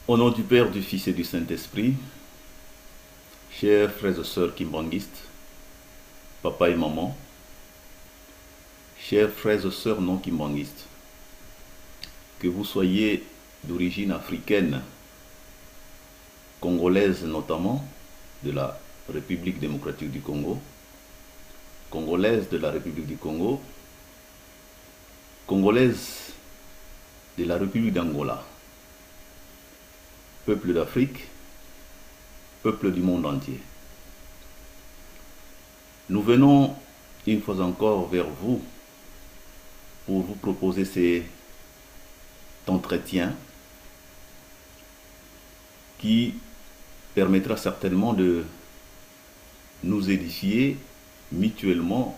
Au nom du Père, du Fils et du Saint-Esprit, chers frères et sœurs kimbanguistes, papa et maman, chers frères et sœurs non kimbanguistes, que vous soyez d'origine africaine, congolaise notamment, de la République démocratique du Congo, congolaise de la République du Congo, congolaise de la République d'Angola, peuple d'Afrique, peuple du monde entier. Nous venons une fois encore vers vous pour vous proposer cet entretien qui permettra certainement de nous édifier mutuellement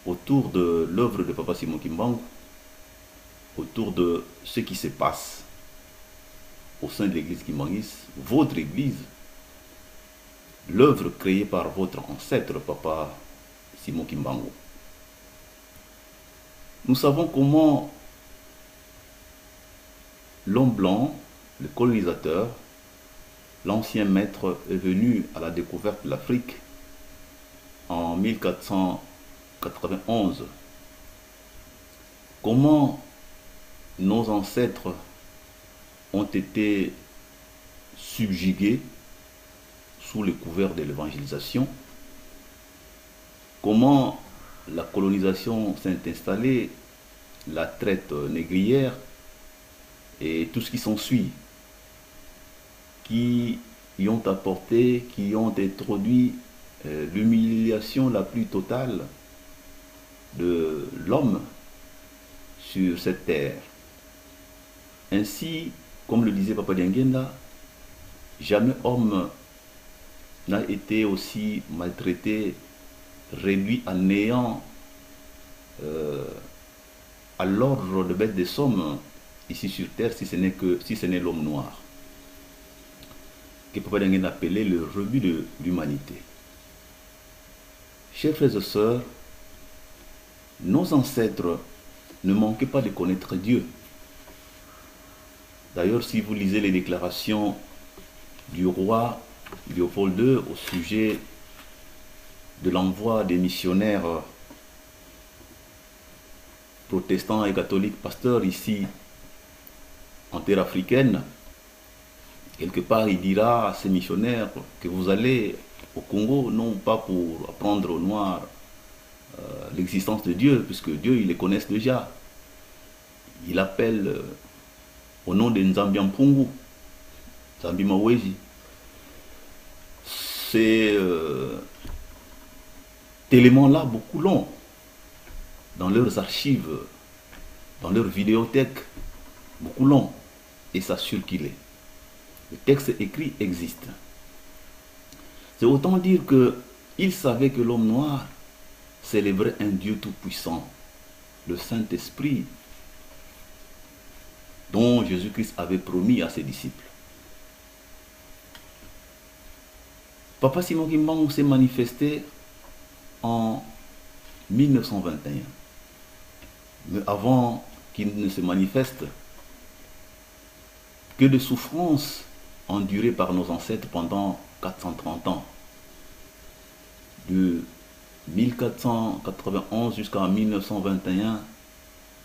autour de l'œuvre de Papa Simon Kimbangu, autour de ce qui se passe au sein de l'église kimbanguiste, votre église, l'œuvre créée par votre ancêtre, Papa Simon Kimbangu. Nous savons comment l'homme blanc, le colonisateur, l'ancien maître est venu à la découverte de l'Afrique en 1491. Comment nos ancêtres ont été subjugués sous le couvert de l'évangélisation, comment la colonisation s'est installée, la traite négrière et tout ce qui s'ensuit, qui y ont apporté, qui ont introduit l'humiliation la plus totale de l'homme sur cette terre. Ainsi, comme le disait Papa Diangenda, jamais homme n'a été aussi maltraité, réduit à néant, à l'ordre de bête des sommes ici sur terre, si ce n'est l'homme noir, que Papa Diangenda appelait le rebut de l'humanité. Chers frères et sœurs, nos ancêtres ne manquaient pas de connaître Dieu. D'ailleurs, si vous lisez les déclarations du roi Léopold II au sujet de l'envoi des missionnaires protestants et catholiques pasteurs ici en terre africaine, quelque part il dira à ces missionnaires que vous allez au Congo non pas pour apprendre aux Noirs l'existence de Dieu, puisque Dieu ils les connaissent déjà. Il appelle au nom de Nzambi Mpungu, Nzambi Maweji. Ces éléments-là, beaucoup l'ont dans leurs archives, dans leurs vidéothèques, beaucoup l'ont et ça circule. Le texte écrit existe. C'est autant dire qu'il savait que l'homme noir célébrait un Dieu tout-puissant, le Saint-Esprit, dont Jésus-Christ avait promis à ses disciples. Papa Simon Kimbangu s'est manifesté en 1921. Mais avant qu'il ne se manifeste, que de souffrances endurées par nos ancêtres pendant 430 ans. De 1491 jusqu'en 1921,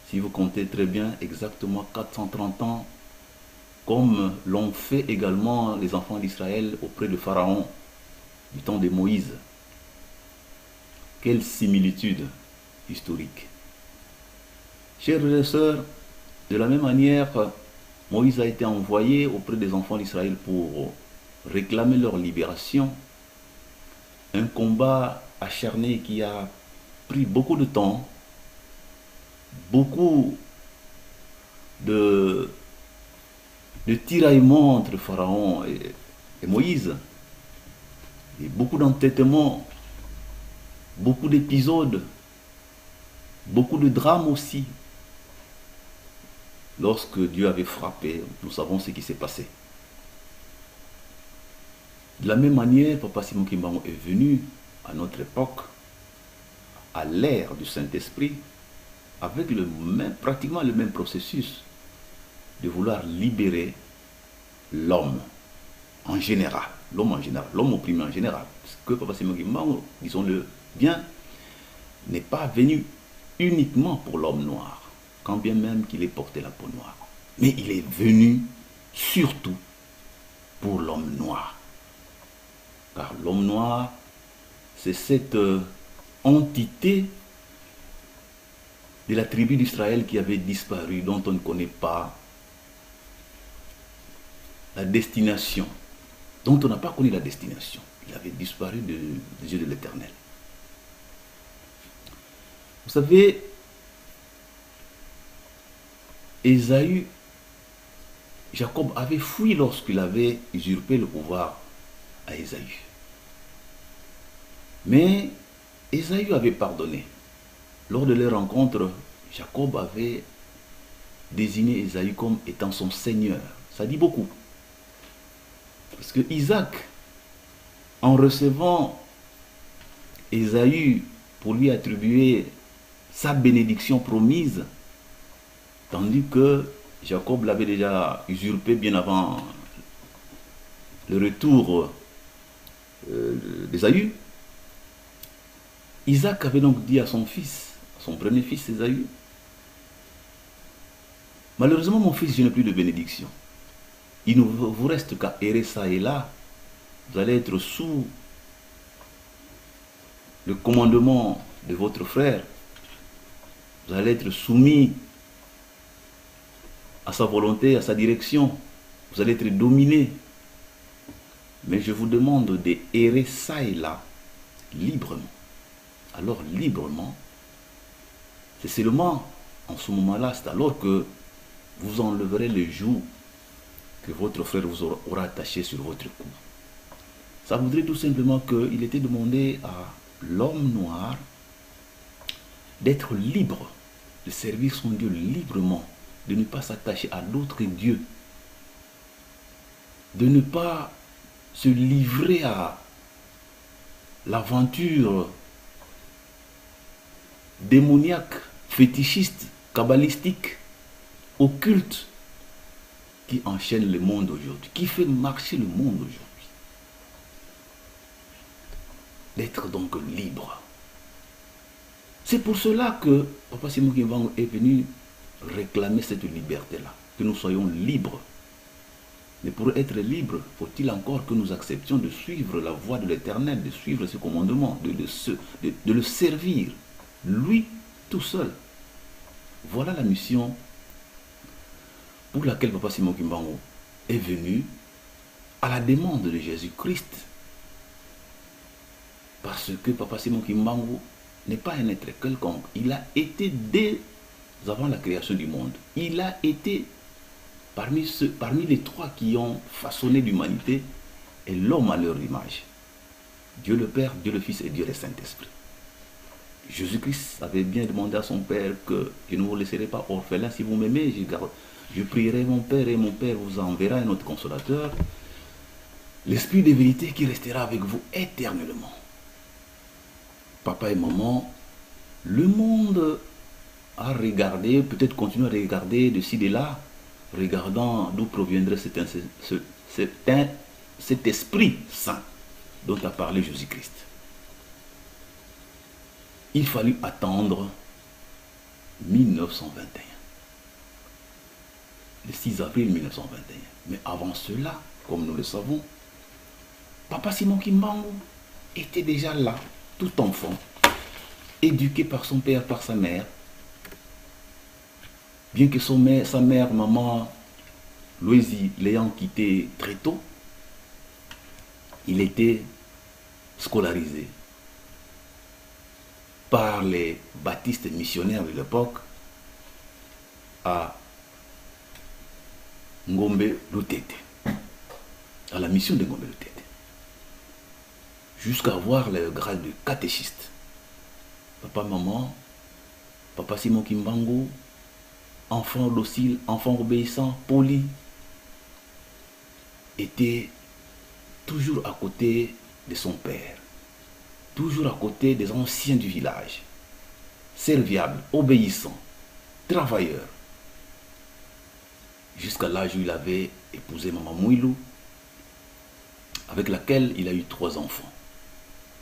si vous comptez très bien, exactement 430 ans, comme l'ont fait également les enfants d'Israël auprès de Pharaon, du temps de Moïse. Quelle similitude historique. Chers frères et sœurs, de la même manière, Moïse a été envoyé auprès des enfants d'Israël pour réclamer leur libération. Un combat acharné qui a pris beaucoup de temps, beaucoup de tiraillements entre Pharaon et Moïse, et beaucoup d'entêtements, beaucoup d'épisodes, beaucoup de drames aussi. Lorsque Dieu avait frappé, nous savons ce qui s'est passé. De la même manière, Papa Simon Kimbangu est venu à notre époque, à l'ère du Saint-Esprit, avec pratiquement le même processus de vouloir libérer l'homme en général, l'homme opprimé en général. Parce que Papa Simon Kimbangu, disons-le bien, n'est pas venu uniquement pour l'homme noir, quand bien même qu'il ait porté la peau noire. Mais il est venu surtout pour l'homme noir. Car l'homme noir, c'est cette entité de la tribu d'Israël qui avait disparu, dont on ne connaît pas la destination, dont on n'a pas connu la destination. Il avait disparu des yeux de l'Éternel. Vous savez, Ésaü, Jacob avait fui lorsqu'il avait usurpé le pouvoir à Ésaü. Mais Ésaü avait pardonné. Lors de leur rencontre, Jacob avait désigné Ésaü comme étant son seigneur. Ça dit beaucoup. Parce que Isaac, en recevant Ésaü pour lui attribuer sa bénédiction promise, tandis que Jacob l'avait déjà usurpé bien avant le retour d'Ésaü, Isaac avait donc dit à son fils, son premier fils Ésaü, malheureusement mon fils, je n'ai plus de bénédiction. Il ne vous reste qu'à errer ça et là. Vous allez être sous le commandement de votre frère. Vous allez être soumis à sa volonté, à sa direction. Vous allez être dominé. Mais je vous demande d'errer ça et là, librement. Alors librement, c'est seulement en ce moment-là, c'est alors que vous enleverez le joug que votre frère vous aura attaché sur votre cou. Ça voudrait tout simplement qu'il était demandé à l'homme noir d'être libre, de servir son Dieu librement, de ne pas s'attacher à d'autres dieux, de ne pas se livrer à l'aventure démoniaque, fétichiste, kabbalistique, occulte, qui enchaîne le monde aujourd'hui, qui fait marcher le monde aujourd'hui. D'être donc libre. C'est pour cela que Papa Simon Kimbangu est venu réclamer cette liberté-là, que nous soyons libres. Mais pour être libre, faut-il encore que nous acceptions de suivre la voie de l'Éternel, de suivre ses commandements, de le servir, lui tout seul. Voilà la mission pour laquelle Papa Simon Kimbangu est venu à la demande de Jésus-Christ. Parce que Papa Simon Kimbangu n'est pas un être quelconque. Il a été dès avant la création du monde. Il a été parmi les trois qui ont façonné l'humanité et l'homme à leur image. Dieu le Père, Dieu le Fils et Dieu le Saint-Esprit. Jésus-Christ avait bien demandé à son Père que je ne vous laisserai pas orphelin. Si vous m'aimez, je prierai mon Père et mon Père vous enverra un autre consolateur, l'Esprit de vérité qui restera avec vous éternellement. Papa et maman, le monde a regardé, peut-être continue à regarder de ci, de là, regardant d'où proviendrait cet Esprit Saint dont a parlé Jésus-Christ. Il fallut attendre 1921. Le 6 avril 1921. Mais avant cela, comme nous le savons, Papa Simon Kimbangu était déjà là, tout enfant, éduqué par son père, par sa mère. Bien que sa mère, maman Louisie, l'ayant quitté très tôt, il était scolarisé par les baptistes missionnaires de l'époque à Ngombe Lutete, à la mission de Ngombe Lutete, jusqu'à avoir le grade de catéchiste. Papa, maman, Papa Simon Kimbangu, enfant docile, enfant obéissant, poli, était toujours à côté de son père, toujours à côté des anciens du village, serviable, obéissant, travailleur. jusqu'à l'âge où il avait épousé Maman Mouilou, avec laquelle il a eu 3 enfants.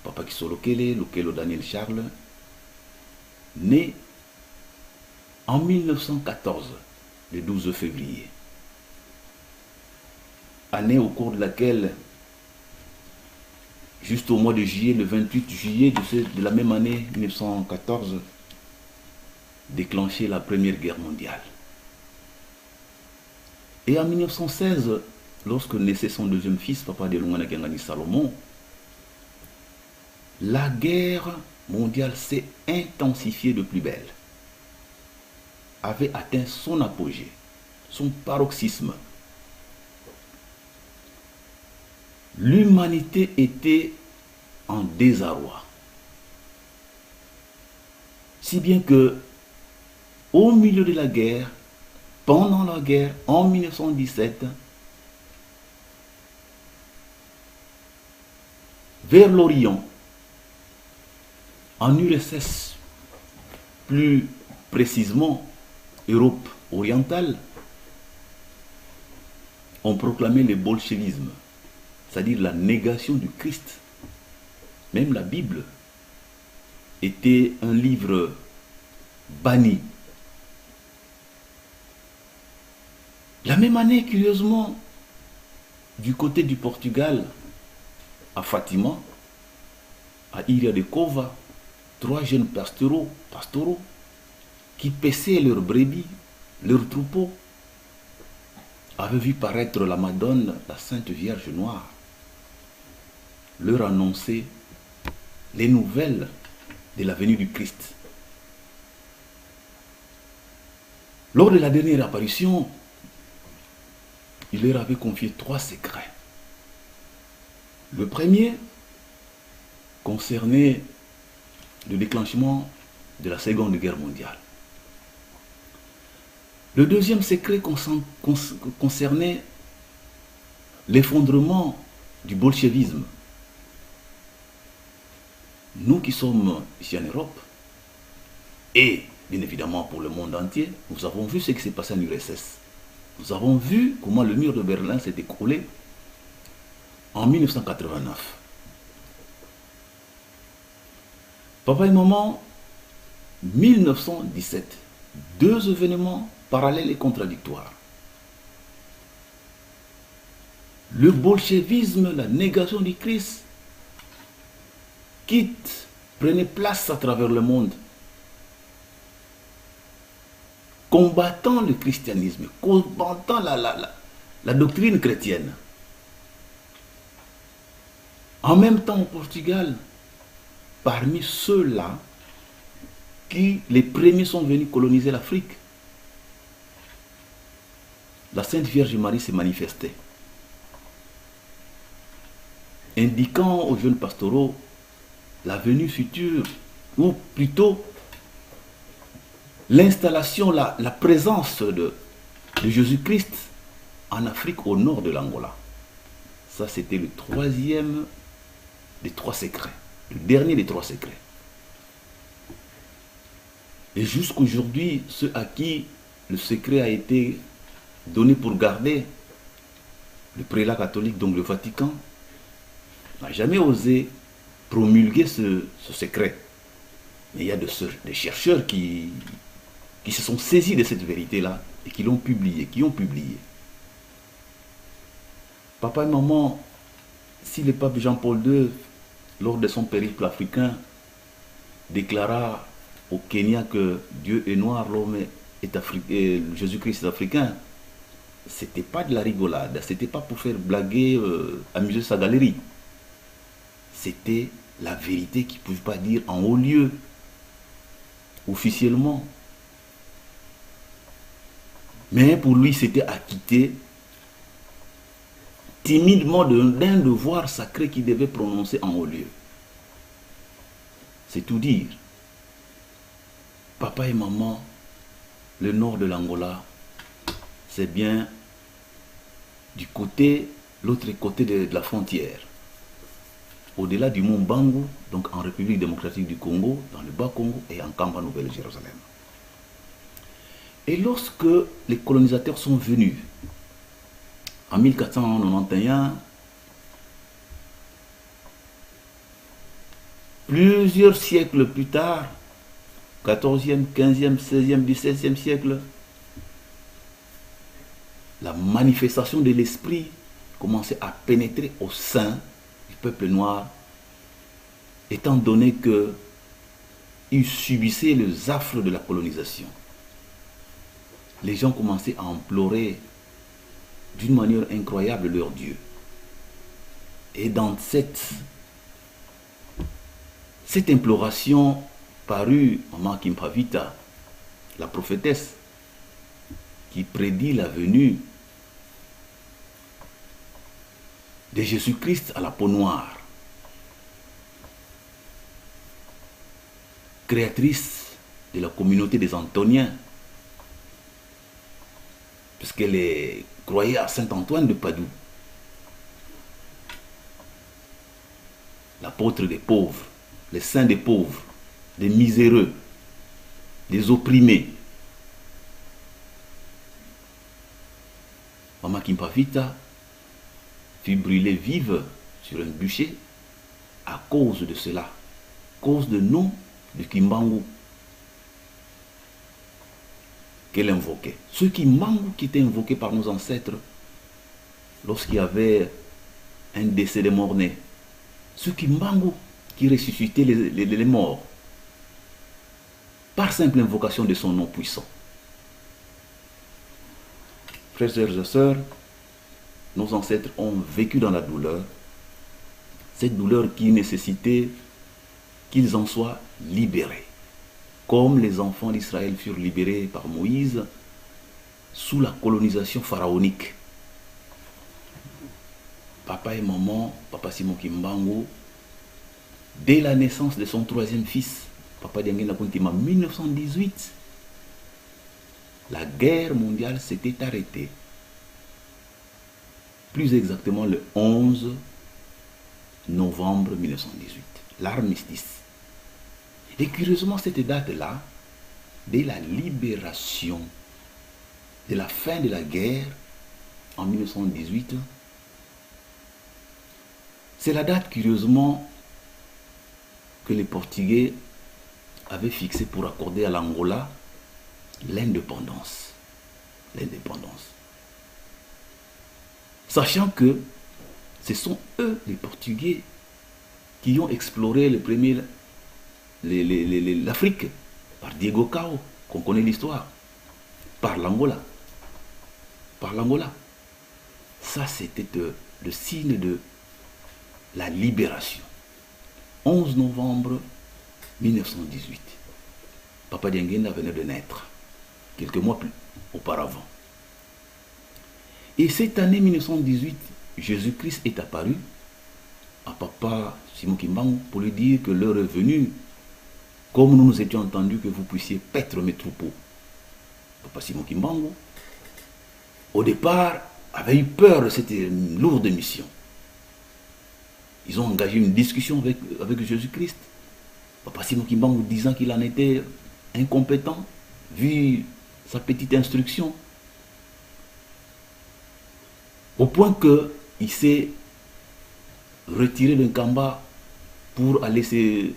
Papa Kiso Lokelo Daniel Charles, né en 1914, le 12 février. Année au cours de laquelle, juste au mois de juillet, le 28 juillet de la même année, 1914, déclenché la Première Guerre mondiale. Et en 1916, lorsque naissait son deuxième fils, Papa de Lungana Kengani Salomon, la guerre mondiale s'est intensifiée de plus belle, avait atteint son apogée, son paroxysme. L'humanité était en désarroi. Si bien que, au milieu de la guerre, pendant la guerre, en 1917, vers l'Orient, en URSS, plus précisément Europe orientale, on proclamait le bolchevisme, c'est-à-dire la négation du Christ. Même la Bible était un livre banni. La même année, curieusement, du côté du Portugal, à Fatima, à Ilha de Cova, 3 jeunes pastoraux qui paissaient leurs brebis, leurs troupeaux, avaient vu paraître la Madone, la Sainte Vierge Noire, leur annoncer les nouvelles de la venue du Christ. Lors de la dernière apparition, il leur avait confié 3 secrets. Le premier concernait le déclenchement de la Seconde Guerre mondiale. Le deuxième secret concernait l'effondrement du bolchevisme. Nous qui sommes ici en Europe, et bien évidemment pour le monde entier, nous avons vu ce qui s'est passé en URSS. Nous avons vu comment le mur de Berlin s'est écroulé en 1989. Papa et maman, 1917, 2 événements parallèles et contradictoires. Le bolchevisme, la négation du Christ, prenait place à travers le monde, combattant le christianisme, combattant la doctrine chrétienne. En même temps, au Portugal, parmi ceux-là, qui les premiers sont venus coloniser l'Afrique, la Sainte Vierge Marie s'est manifestée, indiquant aux jeunes pastoraux la venue future, ou plutôt l'installation, la présence de Jésus-Christ en Afrique au nord de l'Angola. Ça, c'était le 3e des 3 secrets, le dernier des 3 secrets. Et jusqu'aujourd'hui, ceux à qui le secret a été donné pour garder, le prélat catholique, donc le Vatican, n'a jamais osé promulguer ce secret. Mais il y a des chercheurs qui se sont saisis de cette vérité-là et qui l'ont publié, qui ont publié. Papa et maman, si le pape Jean-Paul II, lors de son périple africain, déclara au Kenya que Dieu est noir, l'homme est africain, Jésus-Christ est africain, c'était pas de la rigolade, c'était pas pour faire blaguer, amuser sa galerie. C'était la vérité qu'il ne pouvait pas dire en haut lieu, officiellement. Mais pour lui, c'était acquitté timidement d'un devoir sacré qu'il devait prononcer en haut lieu. C'est tout dire. Papa et maman, le nord de l'Angola, c'est bien du côté, l'autre côté de la frontière. Au-delà du mont Bangu, donc en République démocratique du Congo, dans le Bas-Congo et en Kamba, Nouvelle-Jérusalem. Et lorsque les colonisateurs sont venus, en 1491, plusieurs siècles plus tard, 14e, 15e, 16e, 17e siècle, la manifestation de l'esprit commençait à pénétrer au sein du peuple noir, étant donné qu'ils subissaient les affres de la colonisation. Les gens commençaient à implorer d'une manière incroyable leur Dieu. Et dans cette imploration parut Maman Kimpavita, la prophétesse, qui prédit la venue de Jésus-Christ à la peau noire, créatrice de la communauté des Antoniens, puisqu'elle croyait à Saint-Antoine de Padoue, l'apôtre des pauvres, les saints des pauvres, des miséreux, des opprimés. Maman Kimpavita fut brûlée vive sur un bûcher à cause de cela, à cause du nom de Kimbangu qu'elle invoquait. Ce Kimbangu qui était invoqué par nos ancêtres lorsqu'il y avait un décès de mort-né. Ce Kimbangu qui ressuscitait les morts par simple invocation de son nom puissant. Frères et sœurs, nos ancêtres ont vécu dans la douleur, cette douleur qui nécessitait qu'ils en soient libérés, comme les enfants d'Israël furent libérés par Moïse sous la colonisation pharaonique. Papa et maman, Papa Simon Kimbangu, dès la naissance de son troisième fils, Papa Diangena Kuntima, en 1918, la guerre mondiale s'était arrêtée. Plus exactement le 11 novembre 1918, l'armistice. Et curieusement, cette date-là, dès la libération, de la fin de la guerre en 1918, c'est la date, curieusement, que les Portugais avaient fixée pour accorder à l'Angola l'indépendance. L'indépendance. Sachant que ce sont eux, les Portugais, qui ont exploré l'Afrique par Diego Cao, qu'on connaît l'histoire, par l'Angola. Par l'Angola. Ça, c'était le signe de la libération. 11 novembre 1918. Papa Diangena venait de naître, quelques mois plus auparavant. Et cette année 1918, Jésus-Christ est apparu à Papa Simon Kimbangu pour lui dire que l'heure est venue, comme nous nous étions entendus, que vous puissiez paître mes troupeaux. Papa Simon Kimbangu, au départ, avait eu peur de cette lourde mission. Ils ont engagé une discussion avec Jésus-Christ. Papa Simon Kimbangu disant qu'il en était incompétent, vu sa petite instruction. Au point qu'il s'est retiré d'un Kamba pour aller se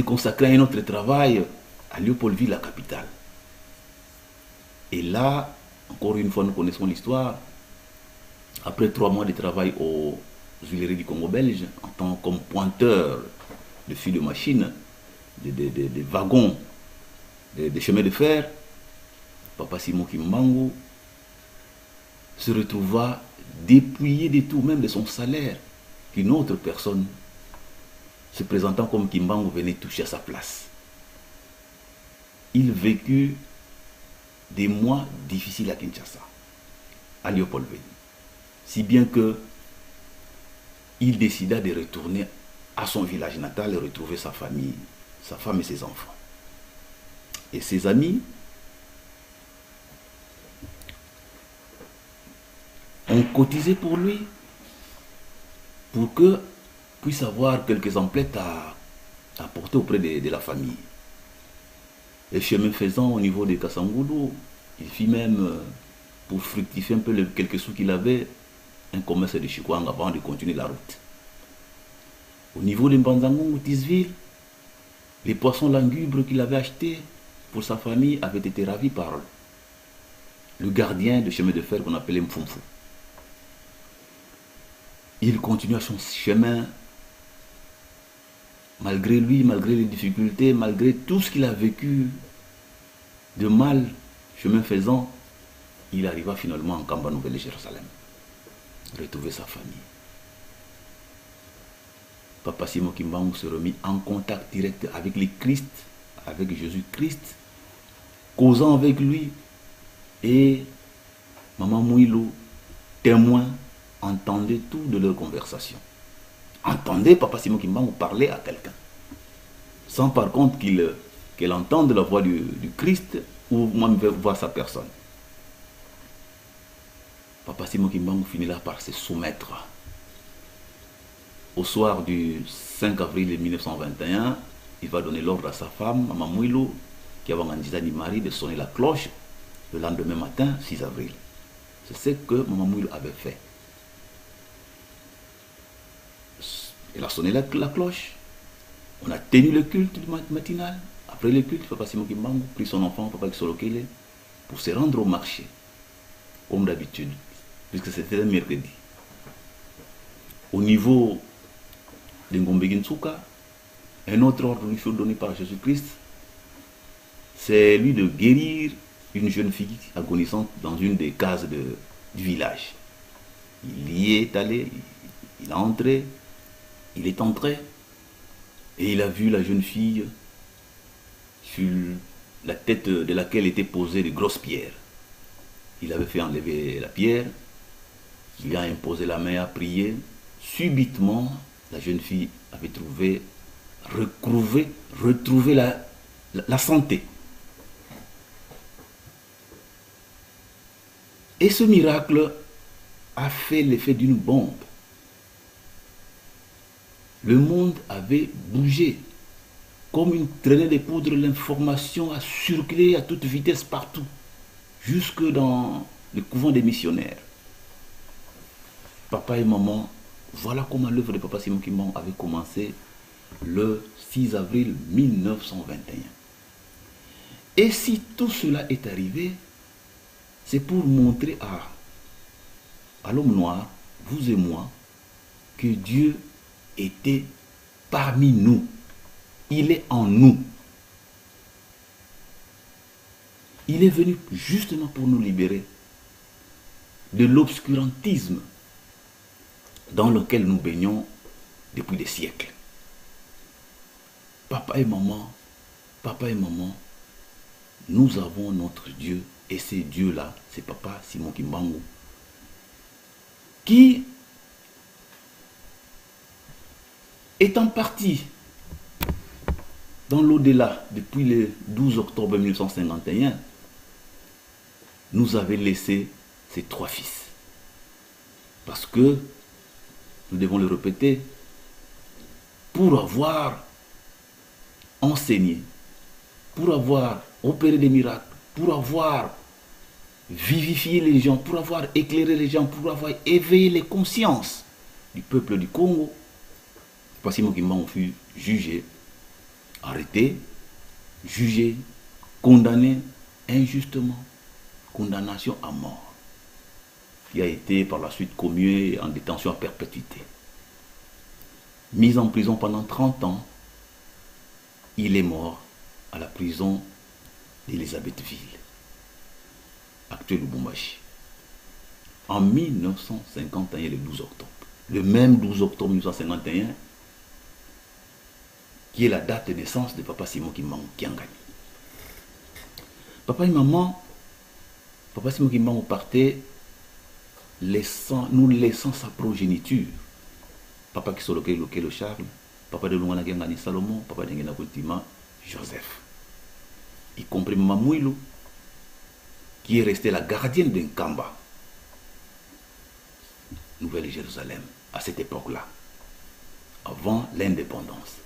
consacrer à un autre travail à Léopoldville, la capitale. Et là, encore une fois, nous connaissons l'histoire. Après 3 mois de travail aux Huileries du Congo belge, en tant comme pointeur de fil de machine, de wagons, de chemins de fer, Papa Simon Kimbangu se retrouva dépouillé de tout, même de son salaire, qu'une autre personne se présentant comme Kimbangu venait toucher à sa place. Il vécut des mois difficiles à Kinshasa, à Léopoldville, si bien que il décida de retourner à son village natal et retrouver sa famille, sa femme et ses enfants. Et ses amis ont cotisé pour lui, pour que puisse avoir quelques emplettes à apporter auprès de la famille. Et chemin faisant, au niveau de Kassangoulou, il fit même, pour fructifier un peu les quelques sous qu'il avait, un commerce de Chikwang avant de continuer la route. Au niveau de Mbanzango, Tisville, les poissons langubres qu'il avait achetés pour sa famille avaient été ravis par le gardien de chemin de fer qu'on appelait Mfumfu. Il continua son chemin malgré lui, malgré les difficultés, malgré tout ce qu'il a vécu de mal, chemin faisant, il arriva finalement en Kamba Nouvelle Jérusalem, retrouver sa famille. Papa Simon Kimbangu se remit en contact direct avec le Christ, avec Jésus-Christ, causant avec lui, et Maman Mouilou, témoin, entendait tout de leur conversation. Entendez Papa Simon Kimbangu parler à quelqu'un, sans par contre qu'elle entende la voix du Christ ou même voir sa personne. Papa Simon Kimbangu finira par se soumettre. Au soir du 5 avril 1921, il va donner l'ordre à sa femme, Maman Mouilou, qui avait un mari, de sonner la cloche le lendemain matin, 6 avril. C'est ce que Maman Mouilou avait fait. Elle a sonné la cloche. On a tenu le culte matinal. Après le culte, Papa Simon Kimbangu prit son enfant, Papa Kisolokele, pour se rendre au marché, comme d'habitude, puisque c'était un mercredi. Au niveau de Ngombe Gintsuka, un autre ordre lui fut donné par Jésus-Christ, c'est lui de guérir une jeune fille agonisante dans une des cases du village. Il y est allé, il a entré, il est entré, et il a vu la jeune fille sur la tête de laquelle étaient posées de grosses pierres. Il avait fait enlever la pierre, il a imposé la main à prier. Subitement, la jeune fille avait retrouvé la santé. Et ce miracle a fait l'effet d'une bombe. Le monde avait bougé. Comme une traînée de poudre, l'information a circulé à toute vitesse partout, jusque dans le couvent des missionnaires. Papa et maman, voilà comment l'œuvre de Papa Simon Kimbangu avait commencé le 6 avril 1921. Et si tout cela est arrivé, c'est pour montrer à l'homme noir, vous et moi, que Dieu était parmi nous. Il est en nous. Il est venu justement pour nous libérer de l'obscurantisme dans lequel nous baignons depuis des siècles. Papa et maman, nous avons notre Dieu, et ce Dieu-là, c'est Papa Simon Kimbangu, qui étant parti dans l'au-delà depuis le 12 octobre 1951, nous avait laissé ses 3 fils. Parce que, nous devons le répéter, pour avoir enseigné, pour avoir opéré des miracles, pour avoir vivifié les gens, pour avoir éclairé les gens, pour avoir éveillé les consciences du peuple du Congo, Papa Simon Kimbangu fut jugé, arrêté, jugé, condamné injustement, condamnation à mort, qui a été par la suite commué en détention à perpétuité. Mis en prison pendant 30 ans, il est mort à la prison d'Elisabethville, actuelle Lubumbashi, en 1951, le 12 octobre. Le même 12 octobre 1951, qui est la date de naissance de Papa Simon Kimbangu Kiangani. Papa et maman, Papa Simon Kimbangu partait nous laissant sa progéniture. Papa qui soloke le Charles, Papa de Lungana Kiangani Salomon, Papa de Ngena Kultima Joseph. Y compris Maman Mouilou, qui est restée la gardienne d'un Kamba, Nouvelle-Jérusalem, à cette époque-là, avant l'indépendance.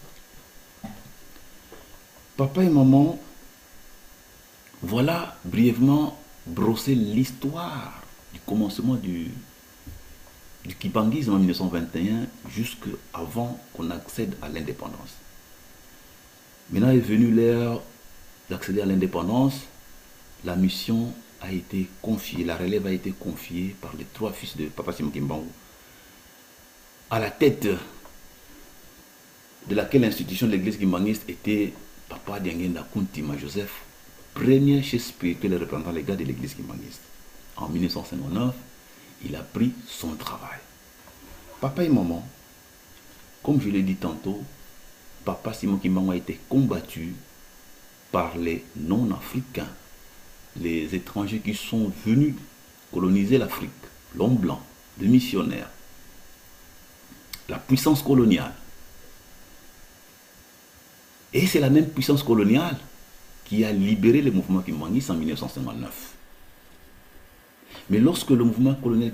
Papa et maman Voilà brièvement brosser l'histoire du commencement du kibanguisme en 1921 jusqu'avant qu'on accède à l'indépendance. Maintenant est venue l'ère d'accéder à l'indépendance. La mission a été confiée, la relève a été confiée par les 3 fils de Papa Simon Kimbangu, à la tête de laquelle l'institution de l'église kimbanguiste était Papa Diangenda Kuntima Joseph, premier chef spirituel et représentant légal de l'église kimbanguiste. En 1959, il a pris son travail. Papa et maman, comme je l'ai dit tantôt, Papa Simon Kimbangu a été combattu par les non-africains, les étrangers qui sont venus coloniser l'Afrique, l'homme blanc, le missionnaire, la puissance coloniale. Et c'est la même puissance coloniale qui a libéré le mouvement kimbanguiste en 1959. Mais lorsque le mouvement colonial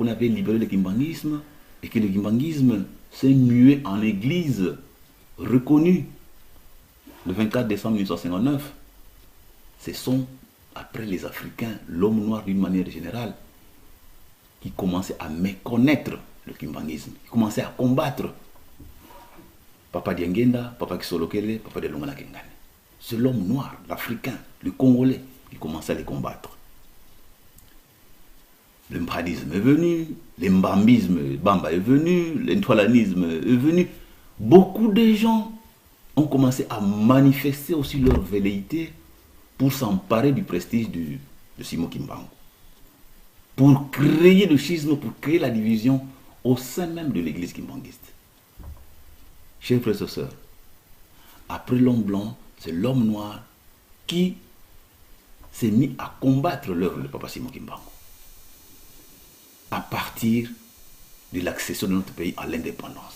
avait libéré le kimbanguisme, et que le kimbanguisme s'est mué en église reconnue le 24 décembre 1959, ce sont, après les Africains, l'homme noir d'une manière générale, qui commençait à méconnaître le kimbanguisme, qui commençait à combattre Papa Diangenda, Papa Kisolokele, Papa de Longana Kengane. C'est l'homme noir, l'Africain, le Congolais, qui commençait à les combattre. Le mbadisme est venu, l'embambisme, Bamba est venu, l'intolanisme est venu. Beaucoup de gens ont commencé à manifester aussi leur velléité pour s'emparer du prestige de Simon Kimbangu. Pour créer le schisme, pour créer la division au sein même de l'église kimbanguiste. Chers frères et sœurs, après l'homme blanc, c'est l'homme noir qui s'est mis à combattre l'œuvre de Papa Simon Kimbangu. À partir de l'accession de notre pays à l'indépendance.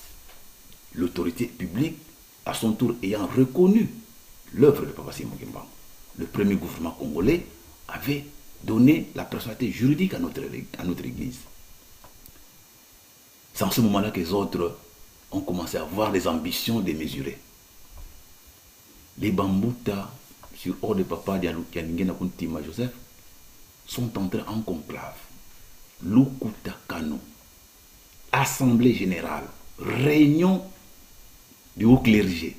L'autorité publique, à son tour, ayant reconnu l'œuvre de Papa Simon Kimbangu, le premier gouvernement congolais avait donné la personnalité juridique à notre église. C'est en ce moment-là que les autres ont commencé à avoir des ambitions démesurées. Les Bambouta, sur ordre de Papa Diangenda Kuntima Joseph, sont entrés en conclave. Lukuta Kano, assemblée générale, réunion du haut clergé,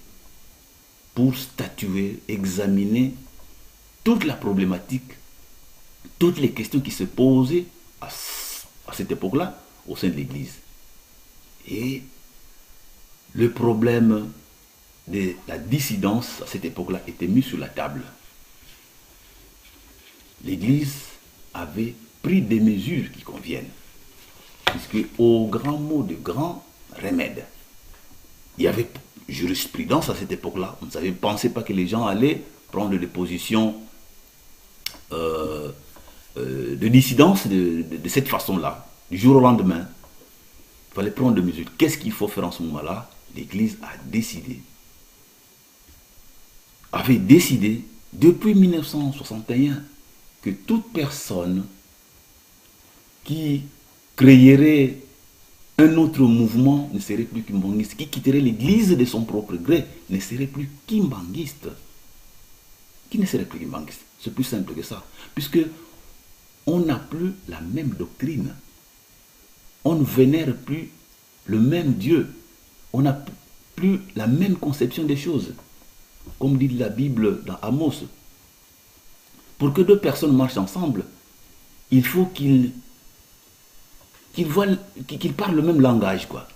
pour statuer, examiner toute la problématique, toutes les questions qui se posaient à cette époque-là au sein de l'Église. Et le problème de la dissidence à cette époque-là était mis sur la table. L'Église avait pris des mesures qui conviennent. Puisque au grand mot de grand remède, il y avait jurisprudence à cette époque-là. On ne pensait pas que les gens allaient prendre des positions de dissidence de cette façon-là, du jour au lendemain. Il fallait prendre des mesures. Qu'est-ce qu'il faut faire en ce moment-là? L'Église avait décidé depuis 1961 que toute personne qui créerait un autre mouvement ne serait plus kimbanguiste, qui quitterait l'église de son propre gré ne serait plus kimbanguiste. Qui ne serait plus kimbanguiste? C'est plus simple que ça. Puisque on n'a plus la même doctrine. On ne vénère plus le même Dieu. On n'a plus la même conception des choses. Comme dit la Bible dans Amos, pour que 2 personnes marchent ensemble, il faut qu'ils parlent le même langage, quoi.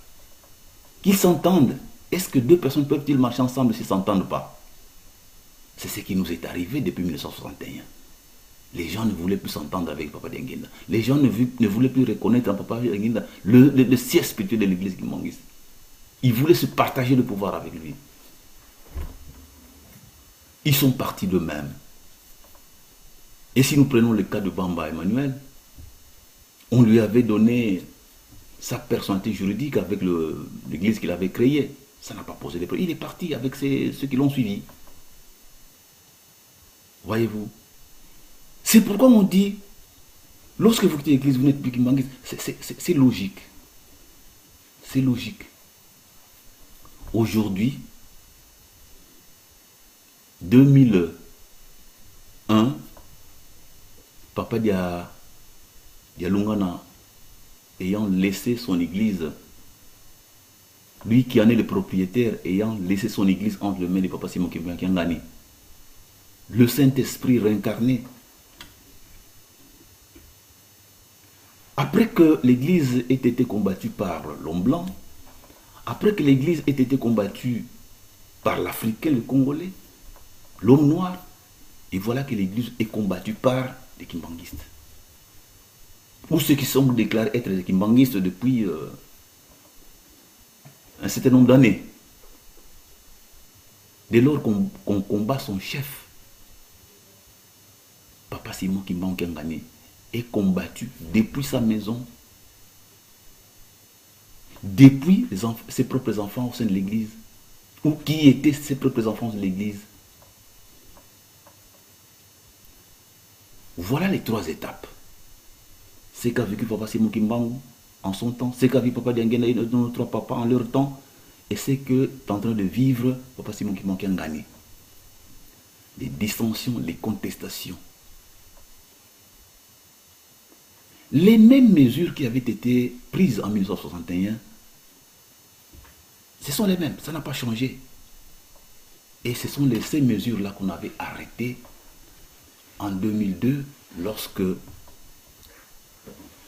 Qu'ils s'entendent. Est-ce que 2 personnes peuvent-ils marcher ensemble s'ils ne s'entendent pas? C'est ce qui nous est arrivé depuis 1961. Les gens ne voulaient plus s'entendre avec Papa Diangenda. Les gens ne voulaient plus reconnaître en Papa Diangenda le siège spirituel de l'église kimbanguiste. Ils voulaient se partager le pouvoir avec lui. Ils sont partis d'eux-mêmes. Et si nous prenons le cas de Bamba Emmanuel, on lui avait donné sa personnalité juridique avec l'église qu'il avait créée. Ça n'a pas posé de problème. Il est parti avec ceux qui l'ont suivi. Voyez-vous? C'est pourquoi on dit, lorsque vous quittez l'église, vous n'êtes plus kimbanguiste. C'est logique. C'est logique. Aujourd'hui, 2001, un, Papa Dialungana, ayant laissé son église, lui qui en est le propriétaire, ayant laissé son église entre les mains de Papa Simon Kiangani, le Saint-Esprit réincarné, après que l'église ait été combattue par l'homme blanc, après que l'église ait été combattue par l'Africain, le Congolais, l'homme noir, et voilà que l'église est combattue par des kimbanguistes. Ou ceux qui sont déclarés être des kimbanguistes depuis un certain nombre d'années. Dès lors qu'on combat son chef, Papa Simon Kimbangu est combattu depuis sa maison, depuis ses propres enfants au sein de l'église, ou qui étaient ses propres enfants de l'église. Voilà les trois étapes. C'est qu'a vécu Papa Simon Kimbangu en son temps, c'est qu'a vécu Papa Diangena et nos trois papas en leur temps, et c'est que est en train de vivre Papa Simon Kimbangu. Les dissensions, les contestations. Les mêmes mesures qui avaient été prises en 1961, ce sont les mêmes, ça n'a pas changé. Et ce sont ces mesures-là qu'on avait arrêtées en 2002, lorsque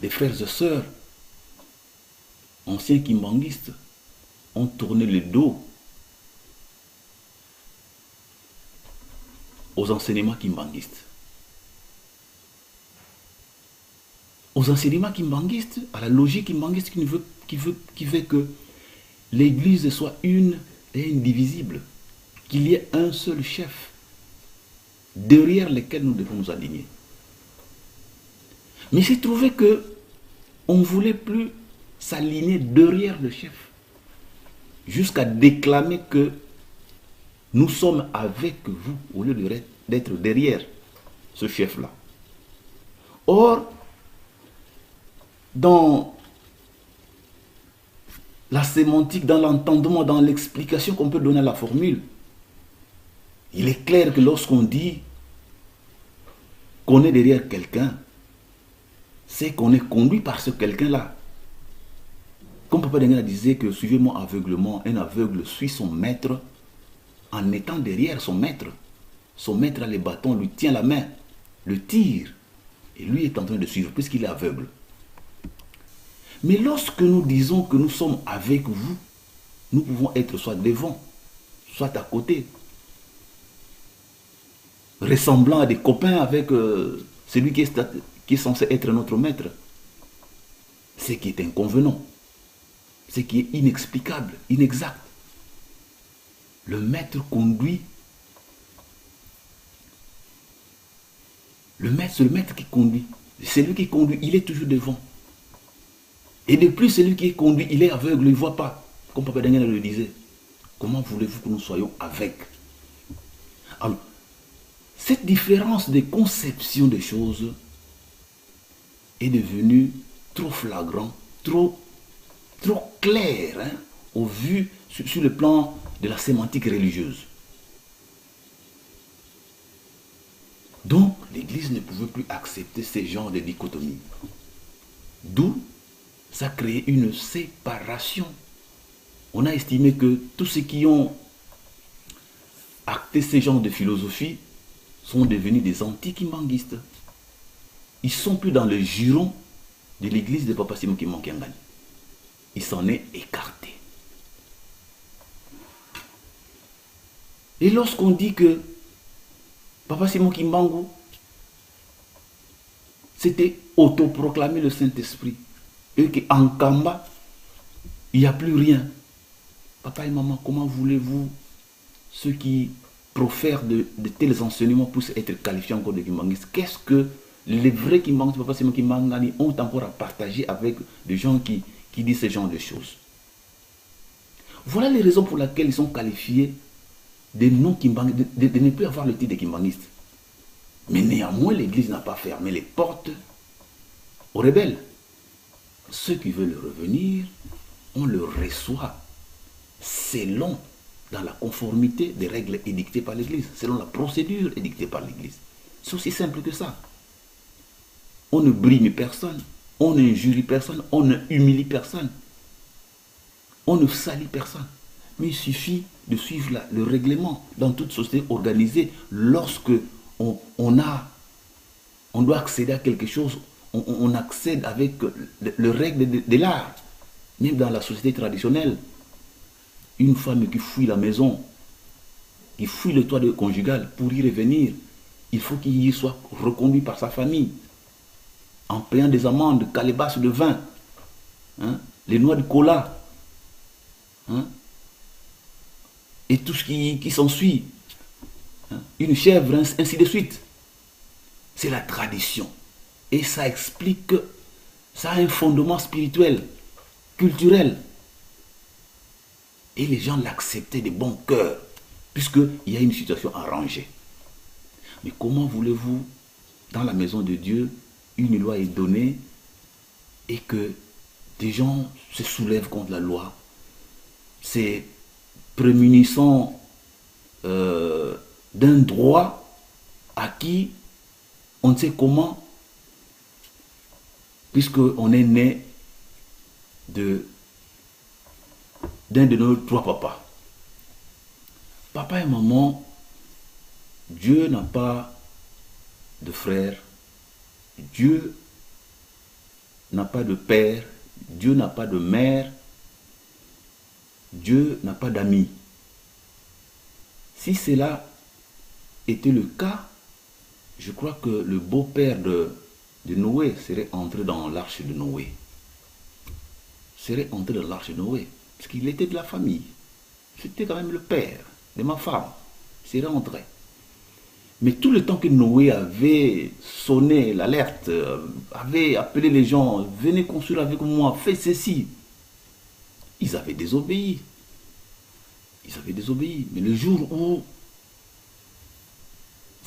des frères et sœurs, anciens kimbanguistes, ont tourné le dos aux enseignements kimbanguistes. Aux enseignements kimbanguistes, à la logique kimbanguiste qui veut que l'église soit une et indivisible, qu'il y ait un seul chef derrière lequel nous devons nous aligner. Mais j'ai trouvé que on ne voulait plus s'aligner derrière le chef, jusqu'à déclamer que nous sommes avec vous au lieu d'être derrière ce chef-là. Or, dans la sémantique, dans l'entendement, dans l'explication qu'on peut donner à la formule, il est clair que lorsqu'on dit qu'on est derrière quelqu'un, c'est qu'on est conduit par ce quelqu'un-là. Comme Papa Diangena disait que suivez-moi aveuglement, un aveugle suit son maître en étant derrière son maître. Son maître a les bâtons, lui tient la main, le tire, et lui est en train de suivre puisqu'il est aveugle. Mais lorsque nous disons que nous sommes avec vous, nous pouvons être soit devant, soit à côté, ressemblant à des copains avec celui qui est censé être notre maître. Ce qui est inconvenant, ce qui est inexplicable, inexact. Le maître conduit. C'est le maître qui conduit. C'est lui qui conduit, il est toujours devant. Et de plus, celui qui est conduit, il est aveugle, il ne voit pas. Comme Papa Diangena le disait. Comment voulez-vous que nous soyons avec? Alors, cette différence de conception des choses est devenue trop flagrant, trop clair, hein, au vu sur le plan de la sémantique religieuse. Donc, l'Église ne pouvait plus accepter ces genres de dichotomie. D'où ça crée une séparation. On a estimé que tous ceux qui ont acté ces genres de philosophie sont devenus des anti-kimbanguistes. Ils ne sont plus dans le giron de l'église de Papa Simon Kimbangu. Il s'en est écarté. Et lorsqu'on dit que Papa Simon Kimbangu s'était autoproclamé le Saint-Esprit, et qu'en Kamba, il n'y a plus rien. Papa et maman, comment voulez-vous, ceux qui profèrent de tels enseignements puissent être qualifiés encore de kimbanguistes? Qu'est-ce que les vrais kimbanguistes, Papa Simon Kimbangu, ont encore à partager avec des gens qui disent ce genre de choses? Voilà les raisons pour lesquelles ils sont qualifiés de non-kimbanguistes, de ne plus avoir le titre de kimbanguistes. Mais néanmoins, l'Église n'a pas fermé les portes aux rebelles. Ceux qui veulent revenir, on le reçoit selon, dans la conformité des règles édictées par l'Église, selon la procédure édictée par l'Église. C'est aussi simple que ça. On ne brime personne, on n'injurie personne, on ne humilie personne, on ne salit personne. Mais il suffit de suivre le règlement dans toute société organisée. Lorsque on doit accéder à quelque chose, on accède avec le règle de l'art. Même dans la société traditionnelle, une femme qui fuit la maison, qui fuit le toit conjugal pour y revenir, il faut qu'il y soit reconduit par sa famille, en payant des amendes, calebasses de vin, hein, les noix de cola, hein, et tout ce qui s'ensuit, hein, une chèvre, ainsi de suite. C'est la tradition. Et ça explique que ça a un fondement spirituel, culturel. Et les gens l'acceptaient de bon cœur, puisqu'il y a une situation arrangée. Mais comment voulez-vous, dans la maison de Dieu, une loi est donnée et que des gens se soulèvent contre la loi? C'est prémunissant d'un droit acquis, on ne sait comment, puisqu'on est né d'un de nos trois papas. Papa et maman, Dieu n'a pas de frère, Dieu n'a pas de père, Dieu n'a pas de mère, Dieu n'a pas d'amis. Si cela était le cas, je crois que le beau-père de Noé serait entré dans l'arche de Noé. Serait entré dans l'arche de Noé, parce qu'il était de la famille. C'était quand même le père de ma femme. Il serait entré. Mais tout le temps que Noé avait sonné l'alerte, avait appelé les gens, venez construire avec moi, faites ceci, ils avaient désobéi. Ils avaient désobéi. Mais le jour où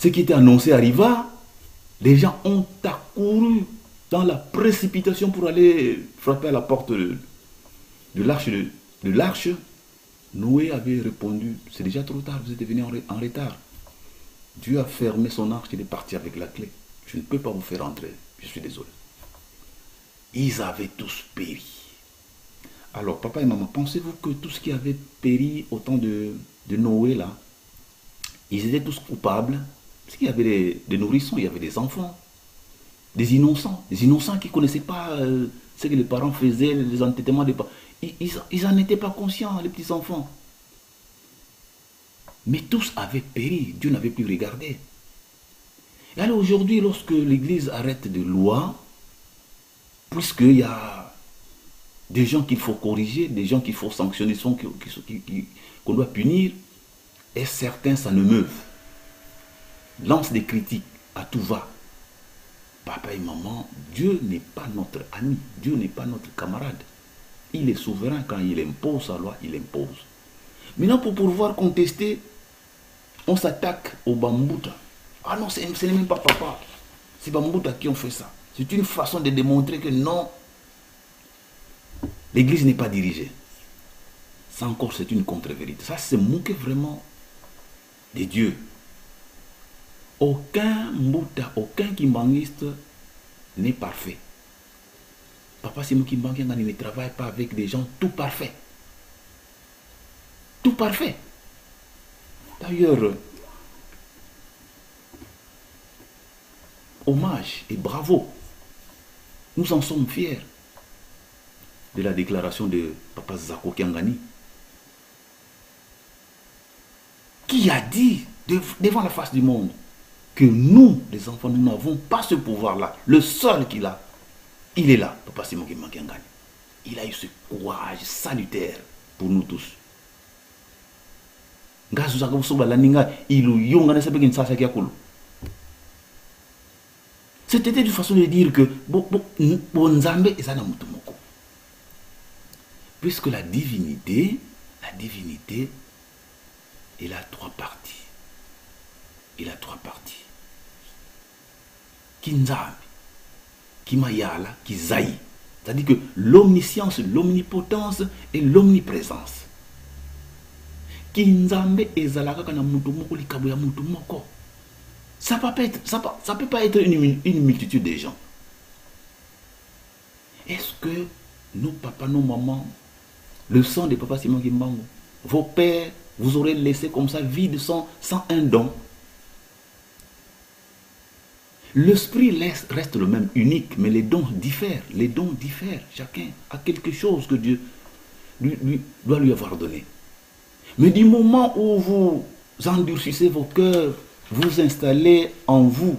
ce qui était annoncé arriva, les gens ont accouru dans la précipitation pour aller frapper à la porte de l'arche. Noé avait répondu, c'est déjà trop tard, vous êtes venus en retard. Dieu a fermé son arche, il est parti avec la clé. Je ne peux pas vous faire entrer, je suis désolé. Ils avaient tous péri. Alors, papa et maman, pensez-vous que tout ce qui avait péri au temps de Noé, là, ils étaient tous coupables? Parce qu'il y avait des nourrissons, il y avait des enfants, des innocents qui ne connaissaient pas ce que les parents faisaient, les entêtements des parents. Ils n'en étaient pas conscients, les petits-enfants. Mais tous avaient péri, Dieu n'avait plus regardé. Et alors aujourd'hui, lorsque l'Église arrête de loi, puisqu'il y a des gens qu'il faut corriger, des gens qu'il faut sanctionner, qu'on doit punir, et certains ça ne meuvent. Lance des critiques à tout va. Papa et maman, Dieu n'est pas notre ami, Dieu n'est pas notre camarade. Il est souverain, quand il impose sa loi, il impose. Maintenant, pour pouvoir contester, on s'attaque au Bambouta. Ah non, ce n'est même pas papa. C'est Bambouta qui ont fait ça. C'est une façon de démontrer que non, l'Église n'est pas dirigée. Ça encore, c'est une contre-vérité. Ça, c'est moquer vraiment de Dieu. Aucun Mbouta, aucun Kimbangiste n'est parfait. Papa Simon Kimbangi ne travaille pas avec des gens tout parfaits. Tout parfait. D'ailleurs, hommage et bravo. Nous en sommes fiers de la déclaration de Papa Zako Kiangani, qui a dit devant la face du monde que nous, les enfants, nous n'avons pas ce pouvoir-là. Le seul qu'il a, il est là, Papa Simon Kiangani. Il a eu ce courage salutaire pour nous tous. C'était une façon de dire que puisque la divinité, il a trois parties. Il a trois parties. Kinzame, Kimayala, Kizaï. C'est-à-dire que l'omniscience, l'omnipotence et l'omniprésence. Kinzambe ezalaka kana mutu moko likabo ya mutu moko. Ça peut pas être une multitude de gens. Est-ce que nos papas, nos mamans, le sang de Papa Simon Kimbangu, vos pères, vous aurez laissé comme ça vide sans un don? L'esprit reste le même, unique, mais les dons diffèrent. Les dons diffèrent. Chacun a quelque chose que Dieu doit lui avoir donné. Mais du moment où vous endurcissez vos cœurs, vous installez en vous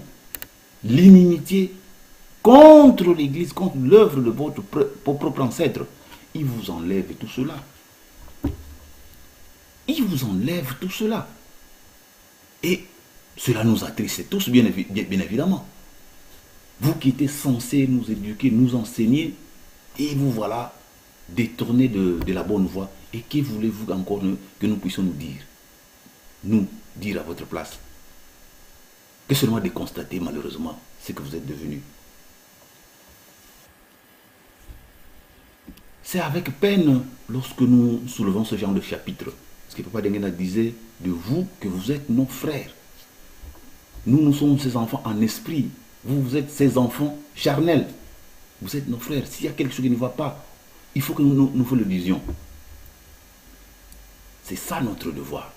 l'inimitié contre l'Église, contre l'œuvre de votre propre ancêtre, il vous enlève tout cela. Il vous enlève tout cela. Et cela nous attriste tous, bien évidemment. Vous qui étiez censés nous éduquer, nous enseigner, et vous voilà détournés de la bonne voie. Et que voulez-vous encore que nous puissions nous dire? Nous dire à votre place. Que seulement de constater malheureusement ce que vous êtes devenus. C'est avec peine lorsque nous soulevons ce genre de chapitre. Parce que Papa Dengena disait de vous que vous êtes nos frères. Nous sommes ses enfants en esprit. Vous êtes ses enfants charnels. Vous êtes nos frères. S'il y a quelque chose qui ne va pas, il faut que nous le disions. C'est ça notre devoir.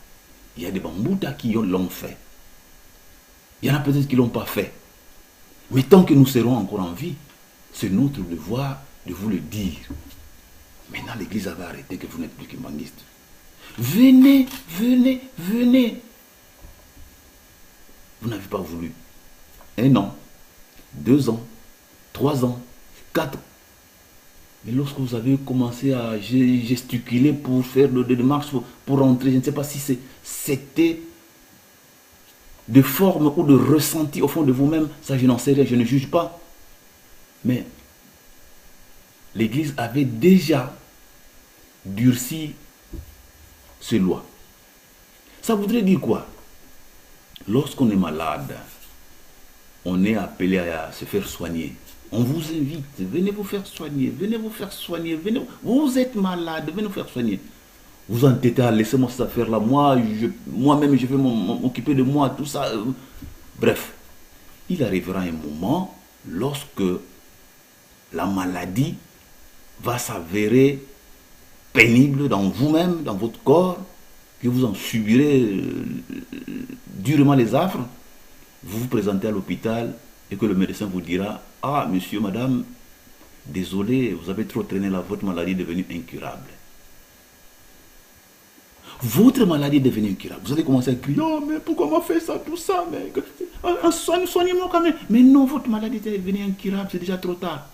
Il y a des bamboutas qui l'ont fait. Il y en a peut-être qui ne l'ont pas fait. Mais tant que nous serons encore en vie, c'est notre devoir de vous le dire. Maintenant, l'Église avait arrêté que vous n'êtes plus kimbanguiste. Venez, venez, venez. Vous n'avez pas voulu. 1 an, 2 ans, 3 ans, 4 ans. Mais lorsque vous avez commencé à gesticuler pour faire des démarches, pour rentrer, je ne sais pas si c'était de forme ou de ressenti au fond de vous-même, ça je n'en sais rien, je ne juge pas. Mais l'Église avait déjà durci ces lois. Ça voudrait dire quoi? Lorsqu'on est malade, on est appelé à se faire soigner. On vous invite, venez vous faire soigner, venez vous faire soigner, venez, vous êtes malade, venez vous faire soigner. Vous entêtez à laisser moi cette affaire-là, moi-même je vais m'occuper de moi, tout ça. Bref, il arrivera un moment lorsque la maladie va s'avérer pénible dans vous-même, dans votre corps, que vous en subirez durement les affres, vous vous présentez à l'hôpital et que le médecin vous dira: ah, monsieur, madame, désolé, vous avez trop traîné là, votre maladie est devenue incurable. Votre maladie est devenue incurable. Vous allez commencer à crier: oh, mais pourquoi on m'a fait ça, tout ça, mais soignez-moi quand même. Mais non, votre maladie est devenue incurable, c'est déjà trop tard.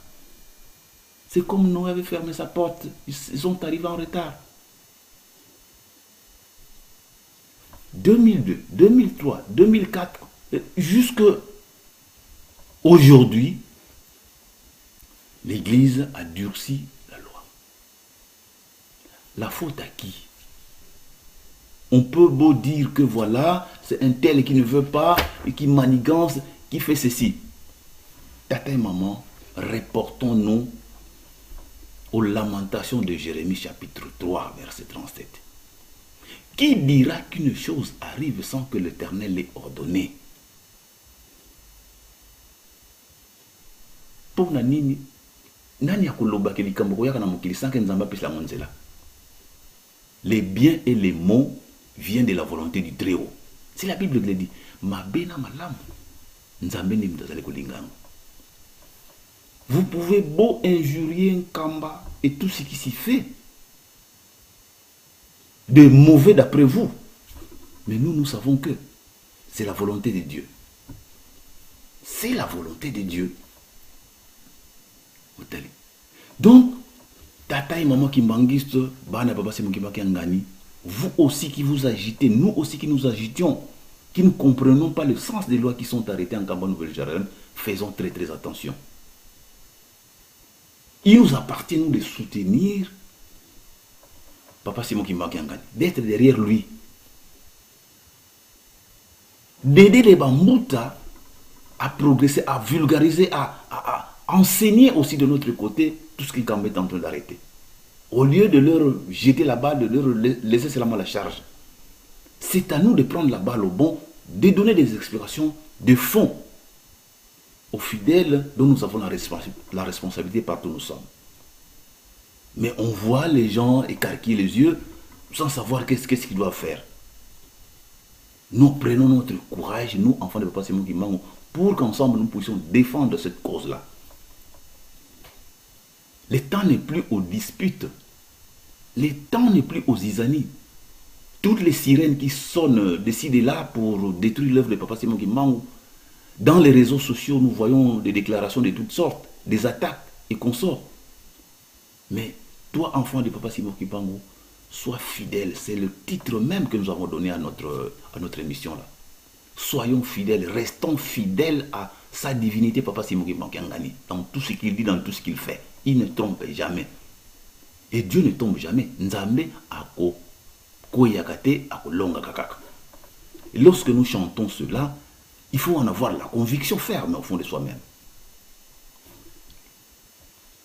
C'est comme Noé avait fermé sa porte, ils sont arrivés en retard. 2002, 2003, 2004, jusqu'à aujourd'hui, l'Église a durci la loi. La faute à qui? On peut beau dire que voilà, c'est un tel qui ne veut pas, et qui manigance, qui fait ceci. Tata et maman, reportons-nous aux lamentations de Jérémie chapitre 3, verset 37. Qui dira qu'une chose arrive sans que l'Éternel l'ait ordonné? Pour nani nani akoloba ke likambo yaka na mokili sans que nzamba pese la monzela. Les biens et les maux viennent de la volonté du Très-Haut. C'est la Bible qui le dit. Mabena malam nzambe ni mtazale kolingango. Vous pouvez beau injurier un kamba et tout ce qui s'y fait de mauvais d'après vous. Mais nous savons que c'est la volonté de Dieu. C'est la volonté de Dieu. Donc, tata et maman kimbanguiste, bana baba c'est mon ngani, vous aussi qui vous agitez, nous aussi qui nous agitions, qui ne comprenons pas le sens des lois qui sont arrêtées en Cameroun Nouvelle-Jérusalem, faisons très très attention. Il nous appartient, nous, de soutenir Papa Simon Kimbangu, d'être derrière lui. D'aider les Bambouta à progresser, à vulgariser, à enseigner aussi de notre côté tout ce qu'ils est en train d'arrêter. Au lieu de leur jeter la balle, de leur laisser seulement la charge. C'est à nous de prendre la balle au bon, de donner des explications de fonds aux fidèles dont nous avons la responsabilité partout où nous sommes. Mais on voit les gens écarquiller les yeux sans savoir qu'est-ce qu'ils doivent faire. Nous prenons notre courage, nous, enfants de Papa Simon Kimbangu, pour qu'ensemble nous puissions défendre cette cause-là. Le temps n'est plus aux disputes. Le temps n'est plus aux isanies. Toutes les sirènes qui sonnent d'ici et là pour détruire l'œuvre de Papa Simon Kimbangu, dans les réseaux sociaux, nous voyons des déclarations de toutes sortes, des attaques et consorts. Mais toi, enfant de Papa Simon Kimbangu, sois fidèle. C'est le titre même que nous avons donné à notre émission là. Soyons fidèles, restons fidèles à sa divinité, Papa Simon Kimbangu, dans tout ce qu'il dit, dans tout ce qu'il fait. Il ne trompe jamais. Et Dieu ne tombe jamais. Nzambe ako koyakate ako longa kakaka. Et lorsque nous chantons cela, il faut en avoir la conviction ferme au fond de soi-même.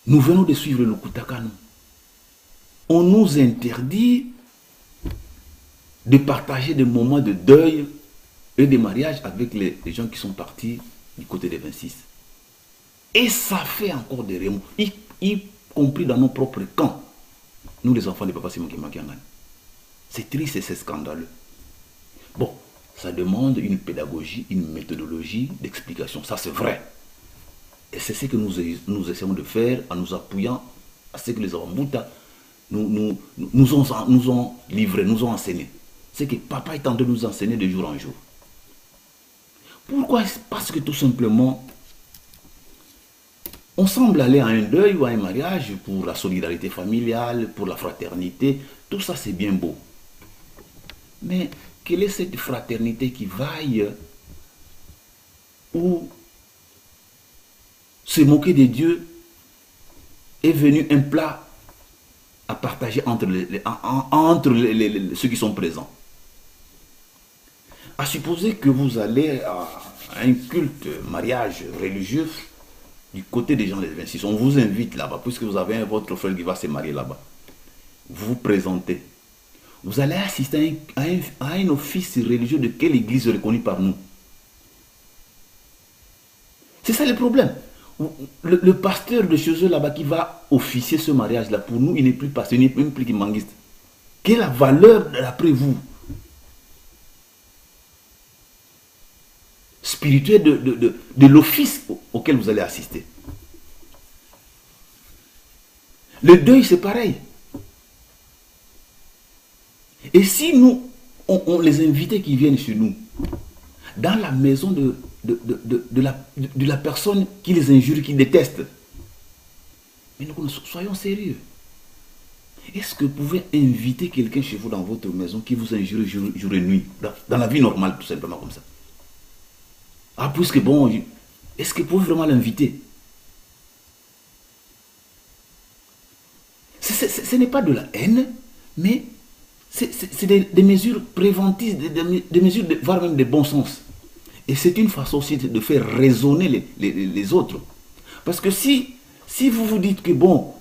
Nous venons de suivre le Kutakano. On nous interdit de partager des moments de deuil et de mariage avec les gens qui sont partis du côté des 26. Et ça fait encore des remous, y compris dans nos propres camps. Nous, les enfants de Papa Simon Kimbangu. C'est triste et c'est scandaleux. Bon, ça demande une pédagogie, une méthodologie d'explication. Ça, c'est vrai. Et c'est ce que nous essayons de faire en nous appuyant à ce que les Awambuta nous ont livré, nous ont enseigné. C'est que Papa est en train de nous enseigner de jour en jour. Pourquoi? Parce que tout simplement, on semble aller à un deuil ou à un mariage pour la solidarité familiale, pour la fraternité. Tout ça, c'est bien beau. Mais quelle est cette fraternité qui vaille où se moquer de Dieu est venu un plat à partager entre ceux qui sont présents? À supposer que vous allez à un culte, mariage religieux du côté des gens des 26, on vous invite là-bas, puisque vous avez votre frère qui va se marier là-bas. Vous vous présentez. Vous allez assister à un office religieux de quelle église reconnue par nous? C'est ça le problème. Le pasteur de chez eux là-bas qui va officier ce mariage-là, pour nous, il n'est plus pasteur, il n'est même plus kimbanguiste. Quelle est la valeur d'après vous spirituelle de l'office auquel vous allez assister? Le deuil, c'est pareil. Et si nous, on les invités qui viennent chez nous, dans la maison de la personne qui les injure, qui déteste, mais nous soyons sérieux. Est-ce que vous pouvez inviter quelqu'un chez vous dans votre maison qui vous injure jour et nuit, dans la vie normale, tout simplement comme ça? Ah, puisque bon, est-ce que vous pouvez vraiment l'inviter? Ce n'est pas de la haine, mais c'est des mesures préventives, des mesures, voire même de bon sens. Et c'est une façon aussi de faire raisonner les autres. Parce que si vous vous dites que bon,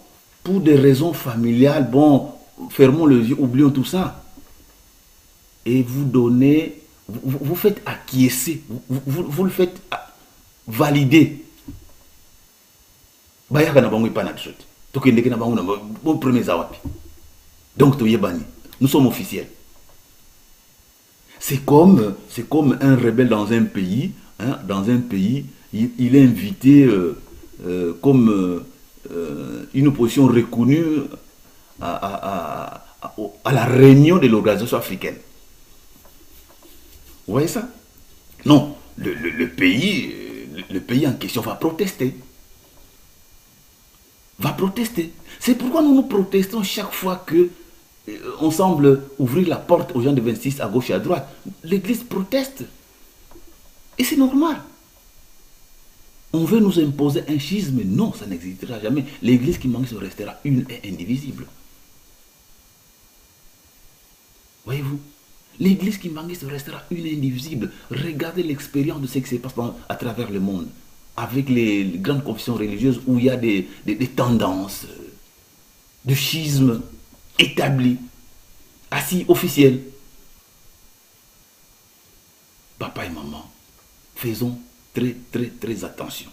pour des raisons familiales, bon, fermons les yeux, oublions tout ça, et vous donnez, vous faites acquiescer, vous le faites valider. Donc, nous sommes officiels. C'est comme un rebelle dans un pays. Hein, dans un pays, il est invité comme une opposition reconnue à la réunion de l'organisation africaine. Vous voyez ça? Non, le pays en question va protester. C'est pourquoi nous protestons chaque fois que on semble ouvrir la porte aux gens de 26 à gauche et à droite. L'église proteste. Et c'est normal. On veut nous imposer un schisme. Non, ça n'existera jamais. L'église qui manque restera une et indivisible. Voyez-vous? L'église qui manque restera une et indivisible. Regardez l'expérience de ce qui se passe à travers le monde. Avec les grandes confessions religieuses où il y a des tendances de schisme établi, assis, officiel. Papa et maman, faisons très, très, très attention.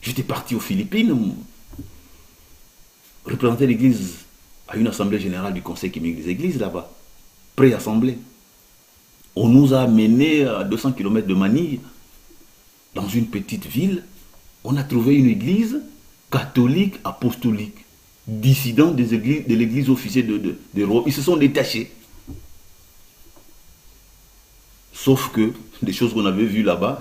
J'étais parti aux Philippines, représenter l'église à une assemblée générale du conseil chimique des églises là-bas, pré-assemblée. On nous a amenés à 200 km de Manille, dans une petite ville. On a trouvé une église catholique apostolique, dissident de l'église officielle de Rome. Ils se sont détachés. Sauf que les choses qu'on avait vues là-bas,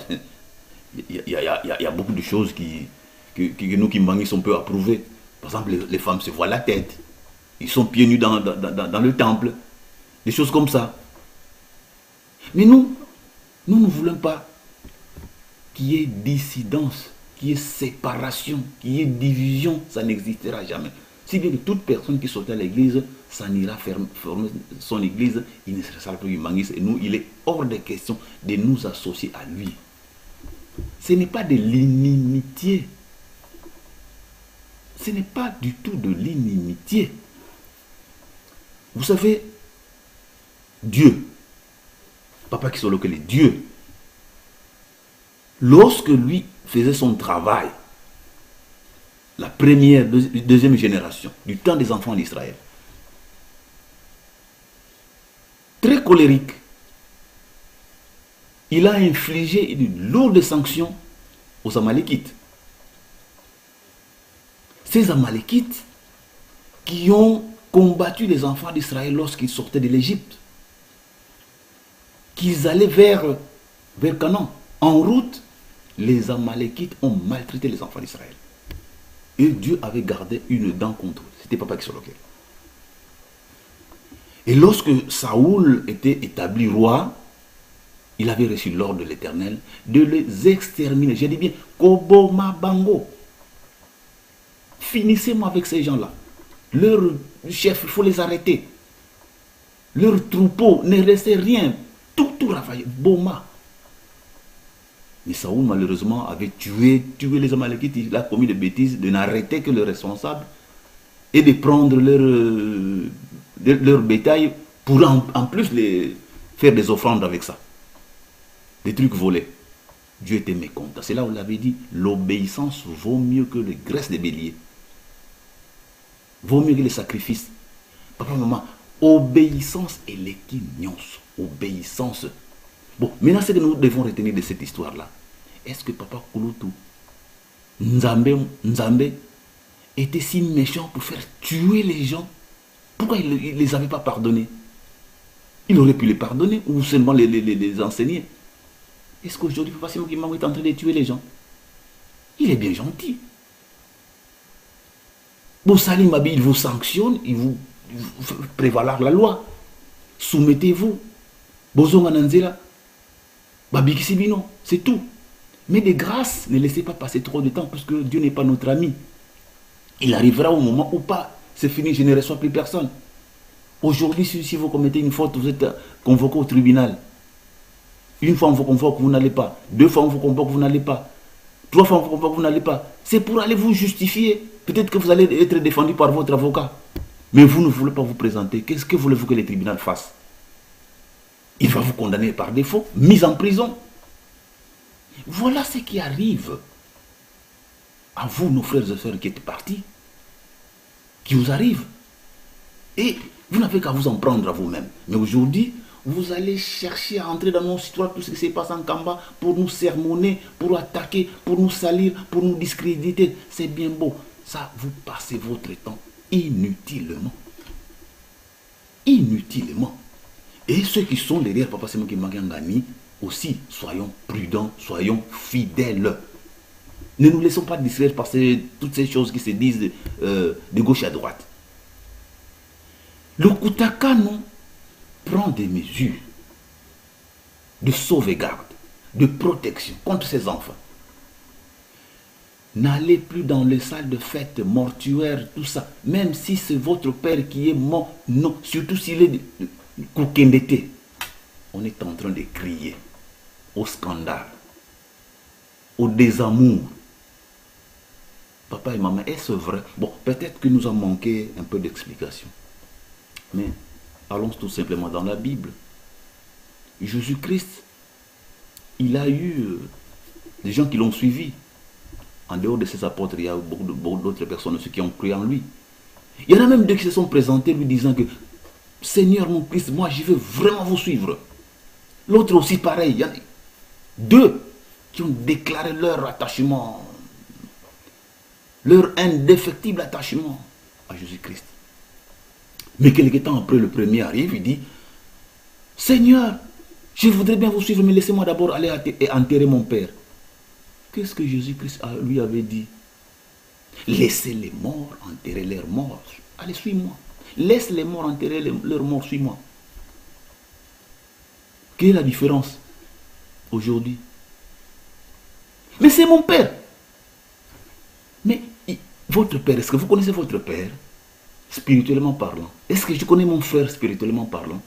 il y a beaucoup de choses que nous qui manguons sont peu approuvées. Par exemple, les femmes se voient la tête. Ils sont pieds nus dans le temple. Des choses comme ça. Mais nous ne voulons pas qu'il y ait dissidence, qu'il y ait séparation, qu'il y ait division. Ça n'existera jamais. Si bien que toute personne qui sortait à l'église s'en ira fermer son église, il ne sera plus humaniste. Et nous, il est hors de question de nous associer à lui. Ce n'est pas de l'inimitié. Ce n'est pas du tout de l'inimitié. Vous savez, Dieu, Papa qui sont les Dieu, lorsque lui faisait son travail, la première, deuxième génération, du temps des enfants d'Israël, très colérique, il a infligé une lourde sanction aux Amalékites. Ces Amalékites qui ont combattu les enfants d'Israël lorsqu'ils sortaient de l'Égypte, qu'ils allaient vers Canaan. En route, les Amalékites ont maltraité les enfants d'Israël. Et Dieu avait gardé une dent contre eux. C'était Papa qui se loquait. Et lorsque Saoul était établi roi, il avait reçu l'ordre de l'Éternel de les exterminer. J'ai dit bien, Koboma Bango. Finissez-moi avec ces gens-là. Leur chef, il faut les arrêter. Leur troupeau ne restait rien. Tout ravaillé. Boma. Mais Saoul, malheureusement, avait tué les Amalekites. Il a commis des bêtises de n'arrêter que le responsable et de prendre leur bétail pour en plus faire des offrandes avec ça. Des trucs volés. Dieu était mécontent. C'est là où on l'avait dit, l'obéissance vaut mieux que les graisses des béliers. Vaut mieux que les sacrifices. Papa, maman, obéissance et l'équignos. Obéissance. Bon, maintenant, ce que nous devons retenir de cette histoire-là, est-ce que Papa Kouloutou, Nzambe, était si méchant pour faire tuer les gens? Pourquoi il ne les avait pas pardonnés? Il aurait pu les pardonner ou seulement les enseigner. Est-ce qu'aujourd'hui, Papa Simon Kimbangu est en train de tuer les gens? Il est bien gentil. Bon, Salim Mabi, il vous sanctionne, il vous fait prévaloir la loi. Soumettez-vous. Bozonga Nanzela. Babikisibino, c'est tout. Mais de grâce, ne laissez pas passer trop de temps, parce que Dieu n'est pas notre ami. Il arrivera au moment où pas, c'est fini, je ne reçois plus personne. Aujourd'hui, si vous commettez une faute, vous êtes convoqué au tribunal. Une fois on vous convoque, vous n'allez pas. Deux fois on vous convoque, vous n'allez pas. Trois fois on vous convoque, vous n'allez pas. C'est pour aller vous justifier. Peut-être que vous allez être défendu par votre avocat. Mais vous ne voulez pas vous présenter. Qu'est-ce que voulez-vous que le tribunal fasse? Il va vous condamner par défaut, mise en prison. Voilà ce qui arrive à vous, nos frères et sœurs qui êtes partis, qui vous arrive. Et vous n'avez qu'à vous en prendre à vous-même. Mais aujourd'hui, vous allez chercher à entrer dans nos histoires, tout ce qui se passe en Kamba, pour nous sermonner, pour attaquer, pour nous salir, pour nous discréditer. C'est bien beau. Ça, vous passez votre temps inutilement. Inutilement. Et ceux qui sont derrière Papa Simon Kimbangu aussi, soyons prudents, soyons fidèles. Ne nous laissons pas distraire par toutes ces choses qui se disent de gauche à droite. Le Koutakano prend des mesures de sauvegarde, de protection contre ses enfants. N'allez plus dans les salles de fête, mortuaires, tout ça. Même si c'est votre père qui est mort, non, surtout s'il est Koukendete. On est en train de crier au scandale, au désamour. Papa et maman, est-ce vrai? Bon, peut-être que nous avons manqué un peu d'explication. Mais allons tout simplement dans la Bible. Jésus-Christ il a eu des gens qui l'ont suivi. En dehors de ses apôtres, il y a beaucoup d'autres personnes aussi qui ont cru en lui. Il y en a même deux qui se sont présentés lui disant que Seigneur mon Christ, moi je veux vraiment vous suivre. L'autre aussi pareil. Il y en a deux qui ont déclaré leur attachement, leur indéfectible attachement à Jésus-Christ. Mais quelque temps après, le premier arrive, il dit, Seigneur, je voudrais bien vous suivre, mais laissez-moi d'abord aller enterrer mon père. Qu'est-ce que Jésus-Christ lui avait dit? Laissez les morts enterrer leurs morts. Allez, suis-moi. Laisse les morts enterrer leurs morts, suis-moi. Quelle est la différence aujourd'hui? Mais c'est mon père. Mais votre père, est-ce que vous connaissez votre père? Spirituellement parlant. Est-ce que je connais mon frère spirituellement parlant?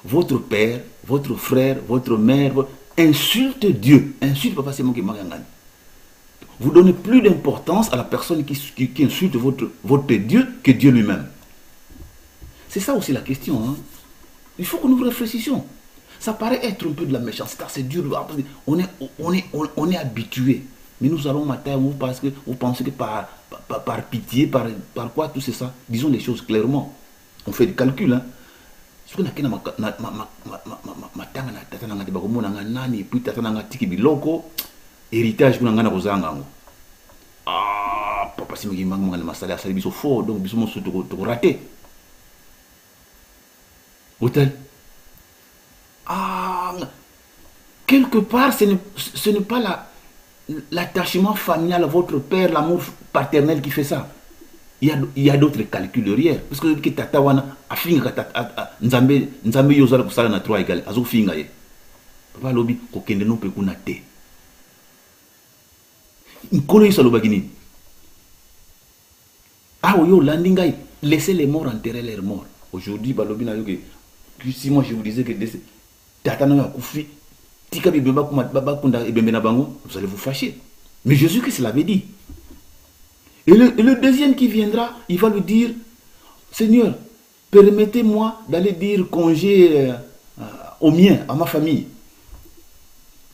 Votre père, votre frère, votre mère, insulte Dieu. Insulte papa, c'est moi qui m'a gagné. Vous donnez plus d'importance à la personne qui insulte votre Dieu que Dieu lui-même. C'est ça aussi la question. Hein? Il faut que nous réfléchissions. Ça paraît être un peu de la méchanceté, c'est dur. On est habitué. Mais nous allons matin parce que vous pensez que par pitié, par quoi tout c'est ça. Disons les choses clairement. On fait des calculs. Hein. Ce qu'on a héritage pour ngana kozanga ngo ah papa si mangimanga ngana masala asali biso fort donc biso mo to raté hôtel ah quelque part ce n'est pas l'attachement familial à votre père, l'amour paternel qui fait ça. Il y a d'autres calculs derrière parce que tata wana afinga tata nzambe yozala kusala na 3 égal azo finga ye papa lobi ko kende no pe kuna te. Ah oui, laissez les morts enterrer leurs morts. Aujourd'hui, si moi je vous disais que vous allez vous fâcher. Mais Jésus-Christ l'avait dit. Et le deuxième qui viendra, il va lui dire, Seigneur, permettez-moi d'aller dire congé au mien, à ma famille.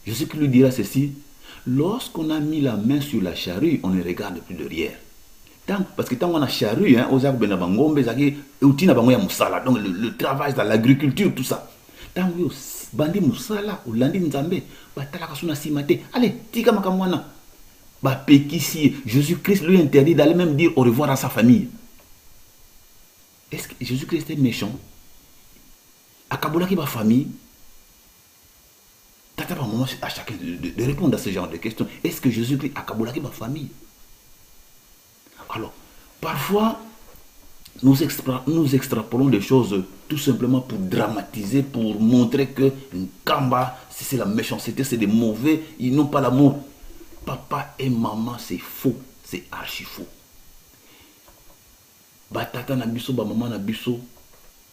Jésus-Christ lui dira ceci. Lorsqu'on a mis la main sur la charrue, on ne regarde plus derrière. Parce que tant qu'on a charrue, donc le travail dans l'agriculture, tout ça. Tant que bandi musala, ou landi nzambe, allez, tika makamwana. Jésus-Christ lui interdit d'aller même dire au revoir à sa famille. Est-ce que Jésus-Christ est méchant? Akabolaki ma famille. Tata pas moment à chacun de répondre à ce genre de questions. Est-ce que Jésus-Christ a kabolaki ma famille? Alors, parfois, nous extrapolons des choses tout simplement pour dramatiser, pour montrer que Kamba, c'est la méchanceté, c'est des mauvais, ils n'ont pas l'amour. Papa et maman, c'est faux, c'est archi faux. Ba tata na biso, ba maman na biso,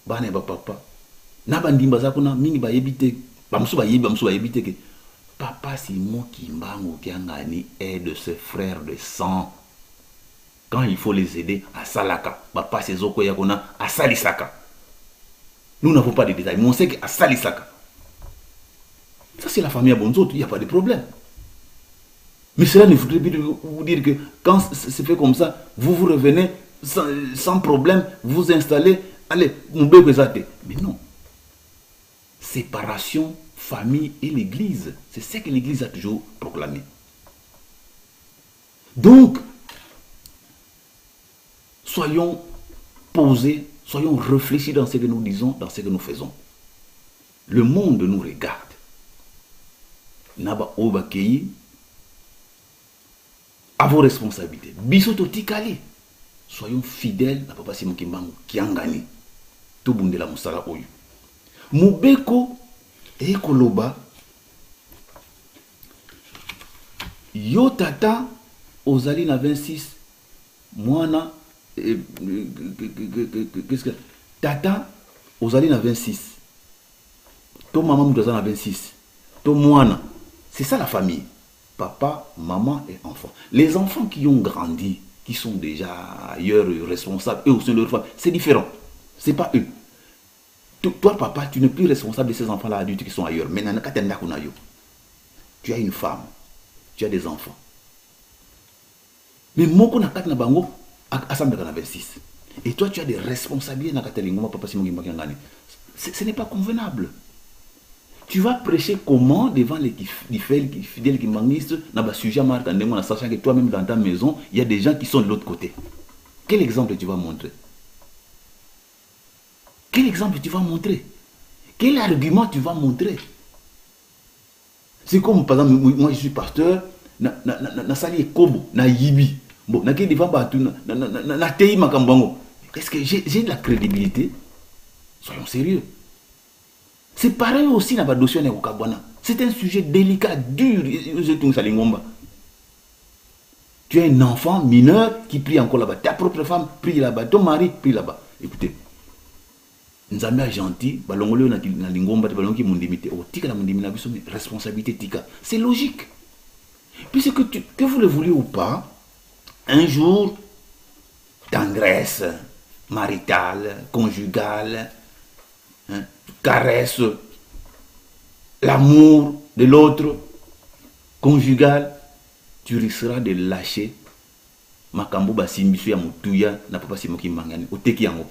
ba ne ba papa. Na bandimba zakuna mingi ba yebite. Papa Simon Kimbango Kiangani est de ses frères de sang. Quand il faut les aider à Salaka, papa Sezoko Yakona à Salisaka. Nous n'avons pas de détails, mais on sait qu'à Salisaka. Ça c'est la famille à Bonzoto, il n'y a pas de problème. Mais cela ne voudrait pas vous dire que quand c'est fait comme ça, vous revenez sans problème, vous vous installez, allez, mon bébé zate. Mais non. Séparation, famille et l'église. C'est ce que l'église a toujours proclamé. Donc, soyons posés, soyons réfléchis dans ce que nous disons, dans ce que nous faisons. Le monde nous regarde. Naba Obakei, à vos responsabilités. Bisoto Tikali. Soyons fidèles à Papa Simon Kimbango, Kiangani. Tout bunde la Moussala Oyu. Mubeko et Koloba yo tata ozali na 26 mwana qu'est-ce que tata ozali na 26 to maman mutazali na 26 to mwana, c'est ça la famille, papa, maman et enfant. Les enfants qui ont grandi, qui sont déjà ailleurs responsables eux aussi de leur famille, c'est différent, c'est pas eux. Toi, papa, tu n'es plus responsable de ces enfants-là adultes qui sont ailleurs. Maintenant, tu as une femme, tu as des enfants. Mais moko na kat na bango assemble na 26. Et toi, tu as des responsabilités na katelingoma papa Simon Ngani. Ce n'est pas convenable. Tu vas prêcher comment devant les fidèles qui mangisent dans le sujet en sachant que toi-même dans ta maison, il y a des gens qui sont de l'autre côté. Quel exemple tu vas montrer? Quel exemple tu vas montrer? Quel argument tu vas montrer? C'est comme, par exemple, moi je suis pasteur, na sali kobo, na yibi. Bon, na devant batu, na tei makambango. Est-ce que j'ai de la crédibilité? Soyons sérieux. C'est pareil aussi dans la dossier de Okabwana. C'est un sujet délicat, dur. Tu as un enfant mineur qui prie encore là-bas. Ta propre femme prie là-bas. Ton mari prie là-bas. Écoutez, Nzambe a gentil, balongolo na lingomba, balongi mundimité. Oh, tika la mundimina biso responsabilité tika. C'est logique. Puisque que vous le voulez ou pas, un jour, tendresse maritale, conjugale, hein, caresse, l'amour de l'autre, conjugal, tu risqueras de lâcher makambo basimbiso ya mutuya na papa Simoki Mangani oteki yango.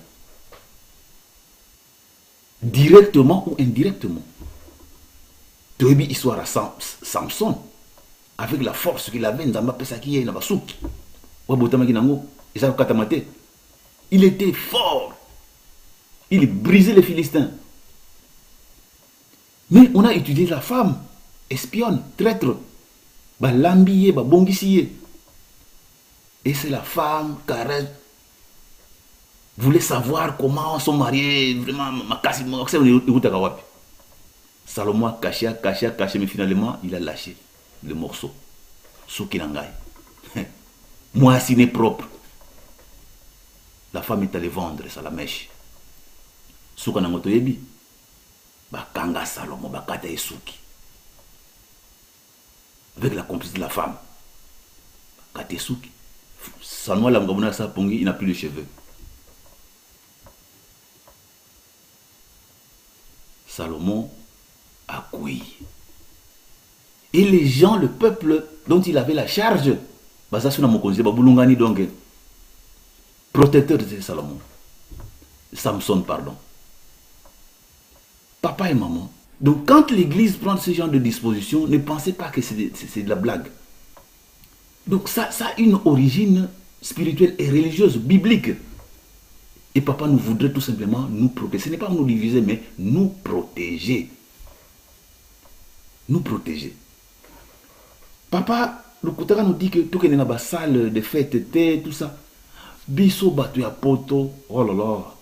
Directement ou indirectement. Toyebi histoire à Samson, avec la force qu'il avait, Nzamba Pesaki na basuki. Wabotamaki nango, Esa katamate. Il était fort. Il brisait les Philistins. Mais on a étudié la femme, espionne, traître, lambiye, bongisiye. Et c'est la femme, caresse, voulait savoir comment son mari, vraiment, Salomon a caché, mais finalement, il a lâché le morceau. Soukinangai. Moi, si n'est propre. La femme est allée vendre ça la mèche. Soukanangoto yebi. Bakanga Salomon, bakata esuki. Avec la complicité de la femme. Bakata esuki. Salomon la mgabuna sa pongi, il n'a plus de cheveux. Salomon a couillé. Et les gens, le peuple dont il avait la charge, donc protecteur de Salomon, Samson, pardon. Papa et maman. Donc quand l'église prend ce genre de disposition, ne pensez pas que c'est de la blague. Donc ça a une origine spirituelle et religieuse, biblique. Et papa nous voudrait tout simplement nous protéger. Ce n'est pas nous diviser, mais nous protéger. Nous protéger. Papa, le Koutara nous dit que tout est dans la salle de fête, tout ça. Bisso batu ya poto, oh là là.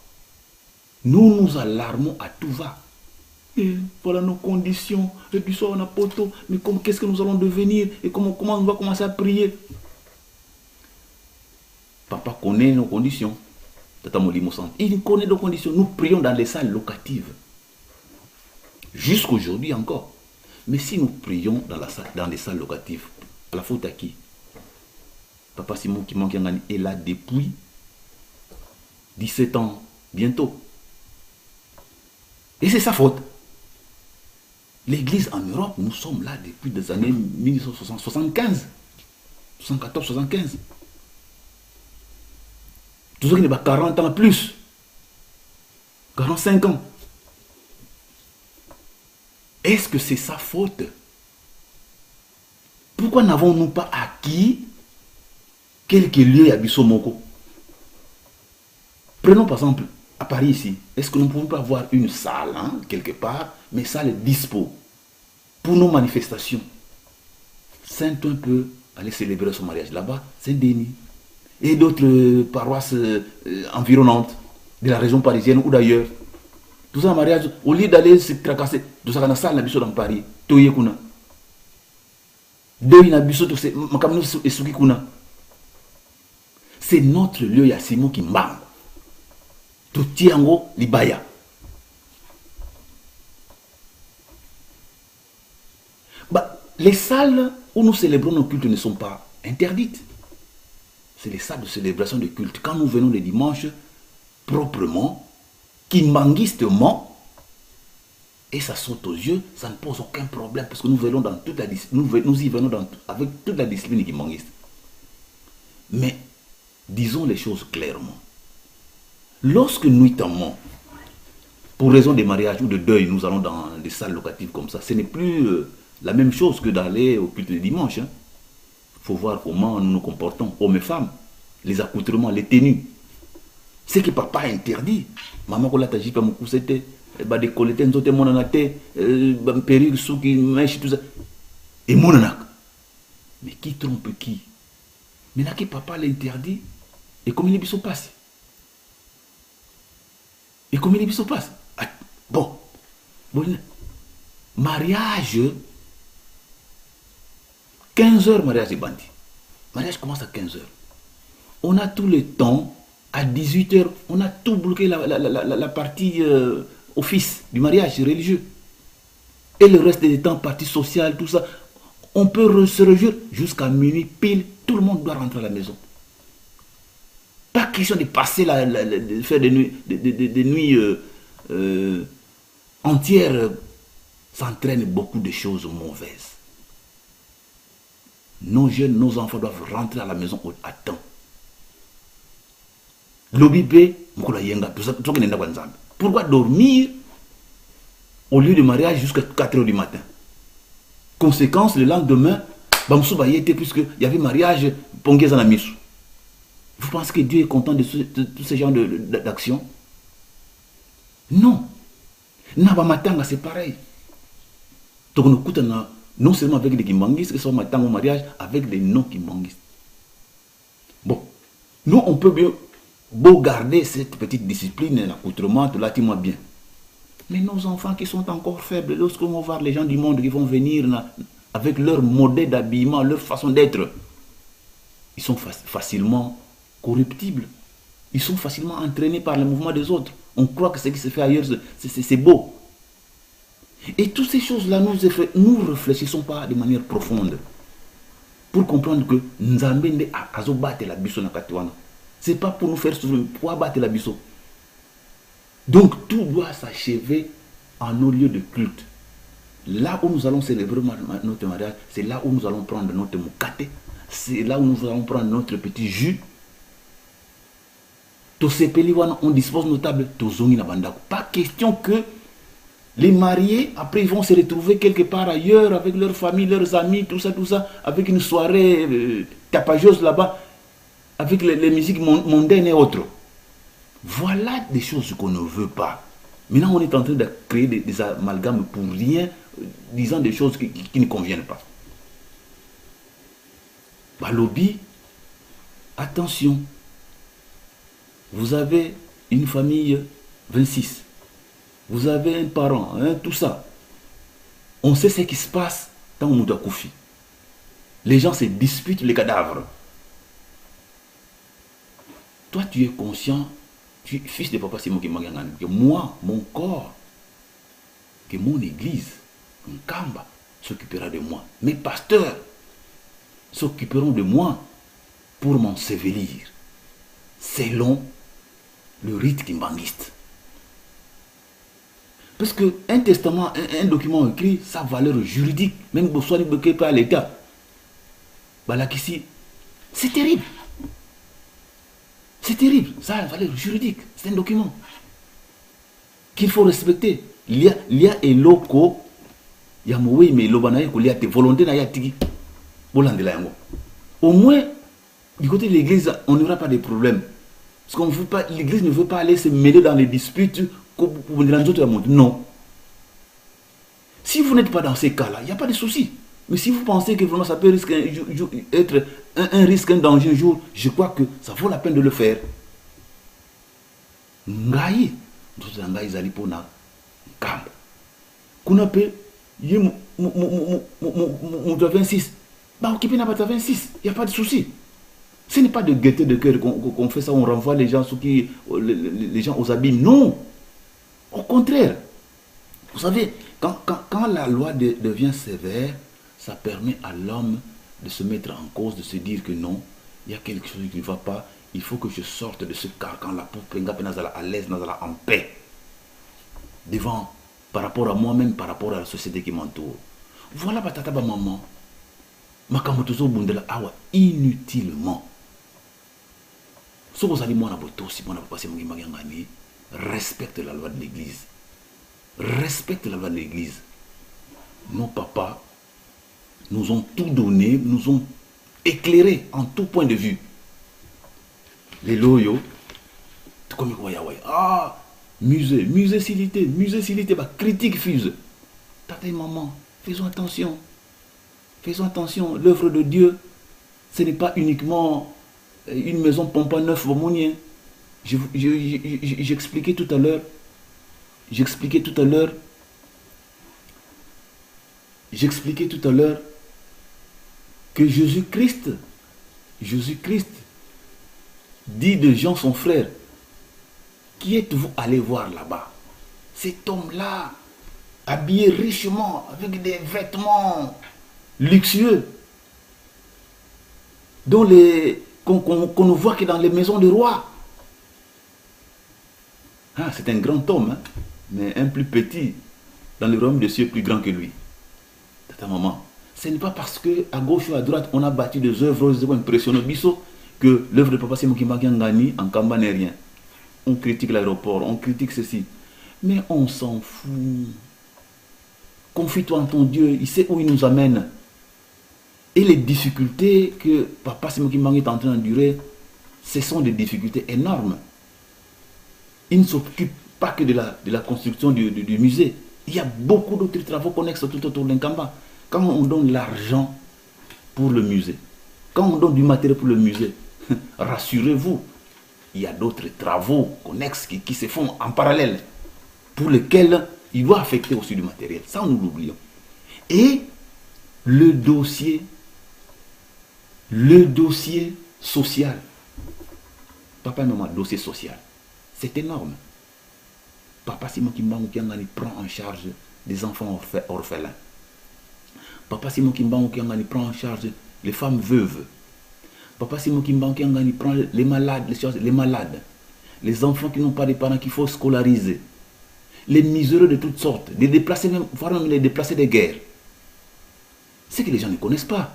Nous nous alarmons à tout va. Et voilà nos conditions. Et puis ça, on a poto. Mais qu'est-ce que nous allons devenir? Et comment on va commencer à prier? Papa connaît nos conditions. Il connaît nos conditions. Nous prions dans les salles locatives. Jusqu'aujourd'hui encore. Mais si nous prions dans les salles locatives, à la faute à qui? Papa Simon qui manque est là depuis 17 ans, bientôt. Et c'est sa faute. L'église en Europe, nous sommes là depuis des années 1975, 74, 75. Tout ce qui n'est pas 40 ans plus, 45 ans. Est-ce que c'est sa faute? Pourquoi n'avons-nous pas acquis quelques lieux à Bissomoko? Prenons par exemple à Paris ici. Est-ce que nous ne pouvons pas avoir une salle, hein, quelque part, mais salle dispo pour nos manifestations? Saint-Ouen peut aller célébrer son mariage là-bas, Saint-Denis. Et d'autres paroisses environnantes de la région parisienne ou d'ailleurs. Tout ça en mariage, au lieu d'aller se tracasser, tout ça dans la salle dans Paris, Toyekuna. C'est notre lieu, Yassimo qui m'a. Toutiango Libaya. Les salles où nous célébrons nos cultes ne sont pas interdites. C'est les salles de célébration de culte. Quand nous venons le dimanche, proprement, kimbanguistement, et ça saute aux yeux, ça ne pose aucun problème parce que nous venons dans toute la nous y venons avec toute la discipline kimbangiste. Mais disons les choses clairement. Lorsque nuitamment, pour raison de mariage ou de deuil, nous allons dans des salles locatives comme ça, ce n'est plus la même chose que d'aller au culte de dimanche. Il faut voir comment nous nous comportons, hommes et femmes, les accoutrements, les tenues. Ce que papa a interdit, maman ko la taji pa mukusete, ba décolleté nzote monanate, ba perruque souki mèche tout ça. Et monanak. Mais qui trompe qui? Maintenant que papa l'interdit, et comme il se passe. Et comme il se passe. Bon. Mariage, 15 heures mariage est bandit. Mariage commence à 15 heures. On a tout le temps, à 18 heures, on a tout bloqué la partie office du mariage religieux. Et le reste des temps, partie sociale, tout ça. On peut se réjouir jusqu'à minuit pile, tout le monde doit rentrer à la maison. Pas question de passer, de faire des nuits entières. Ça entraîne beaucoup de choses mauvaises. Nos jeunes, nos enfants doivent rentrer à la maison à temps. Pourquoi dormir au lieu de mariage jusqu'à 4 heures du matin? Conséquence, le lendemain, puisqu'il y avait mariage, vous pensez que Dieu est content de tous ces genres d'actions? Non. Nabamatanga, c'est pareil. Non seulement avec des kimbangistes, mais aussi au mariage avec des non-kimbangistes. Bon, nous, on peut bien beau garder cette petite discipline, l'accoutrement, tout là, dis-moi bien. Mais nos enfants qui sont encore faibles, lorsqu'on va voir les gens du monde qui vont venir avec leur modèle d'habillement, leur façon d'être, ils sont facilement corruptibles. Ils sont facilement entraînés par le mouvement des autres. On croit que ce qui se fait ailleurs, c'est beau. Et toutes ces choses-là, nous ne réfléchissons pas de manière profonde pour comprendre que Nzambe a battu la biso na katiwana. Ce n'est pas pour nous faire souffrir, pour battre la biso. Donc tout doit s'achever en nos lieux de culte. Là où nous allons célébrer notre mariage, c'est là où nous allons prendre notre mukate, c'est là où nous allons prendre notre petit jus. On dispose nos tables, pas question que les mariés, après, ils vont se retrouver quelque part ailleurs avec leur famille, leurs amis, tout ça, avec une soirée tapageuse là-bas, avec les musiques mondaines et autres. Voilà des choses qu'on ne veut pas. Maintenant, on est en train de créer des amalgames pour rien, disant des choses qui ne conviennent pas. Balobi, attention. Vous avez une famille 26. Vous avez un parent, tout ça. On sait ce qui se passe dans Mouda Koufi. Les gens se disputent les cadavres. Toi, tu es conscient, tu es fils de papa Simon qui m'a gagné, que moi, mon corps, que mon église, mon kamba, s'occupera de moi. Mes pasteurs s'occuperont de moi pour m'ensevelir, selon le rite kimbangiste. Parce qu'un testament, un document écrit, ça a valeur juridique, même si soit bloqué par l'État. C'est terrible. C'est terrible, ça a une valeur juridique, c'est un document qu'il faut respecter. Il y a un loco, il y a moui mais l'obanaï qu'il y a des volontés na yatigi. Au moins, du côté de l'église, on n'aura pas de problème. Parce qu'on veut pas, l'église ne veut pas aller se mêler dans les disputes. Non. Si vous n'êtes pas dans ces cas-là, il n'y a pas de souci. Mais si vous pensez que vraiment ça peut être un risque, un danger un jour, je crois que ça vaut la peine de le faire. Ngai, nous ngai zali pona kamba. Kuna pe yé mon 26. Bah occupé n'a pas 26, il n'y a pas de souci. Ce n'est pas de gaieté de cœur qu'on fait ça, on renvoie les gens les gens aux abîmes. Non. Au contraire, vous savez, quand la loi devient sévère, ça permet à l'homme de se mettre en cause, de se dire que non, il y a quelque chose qui ne va pas, il faut que je sorte de ce carcan-là pour que je sois à l'aise, en paix, devant par rapport à moi-même, par rapport à la société qui m'entoure. Voilà batata ba maman. Makamotozo bundela awa inutilement. Ce que vous allez moi na boto si moi na passer mon ngani, respecte la loi de l'église. Respecte la loi de l'église. Nos papas nous ont tout donné, nous ont éclairés en tout point de vue. Les loyaux, comme ah, musée silité, bah, critique fuse. Tata et maman, faisons attention. Faisons attention, l'œuvre de Dieu, ce n'est pas uniquement une maison pompa neuf monien. J'expliquais tout à l'heure que Jésus-Christ dit de Jean son frère, qui êtes-vous allé voir là-bas? Cet homme-là, habillé richement, avec des vêtements luxueux, qu'on ne voit que dans les maisons de roi. Ah, c'est un grand homme, hein, mais un plus petit dans le royaume des cieux, plus grand que lui. Tata maman, ce n'est pas parce qu'à gauche ou à droite, on a bâti des œuvres impressionnantes que l'œuvre de Papa Simon Kimagangani en Kamba n'est rien. On critique l'aéroport, on critique ceci. Mais on s'en fout. Confie-toi en ton Dieu, il sait où il nous amène. Et les difficultés que Papa Simon Kimagangani est en train d'endurer, ce sont des difficultés énormes. Il ne s'occupe pas que de la construction du musée. Il y a beaucoup d'autres travaux connexes tout autour d'Nkamba. Quand on donne l'argent pour le musée, quand on donne du matériel pour le musée, rassurez-vous, il y a d'autres travaux connexes qui se font en parallèle, pour lesquels il doit affecter aussi du matériel. Ça, nous l'oublions. Et le dossier social. Papa et maman, dossier social. C'est énorme. Papa Simon Kimbangu Kiangani prend en charge des enfants orphelins. Papa Simon Kimbangu Kiangani prend en charge les femmes veuves. Papa Simon Kimbangu Kiangani prend les malades, les enfants qui n'ont pas de parents qu'il faut scolariser, les miséreux de toutes sortes, les déplacés, voire même les déplacés de guerre. C'est que les gens ne connaissent pas.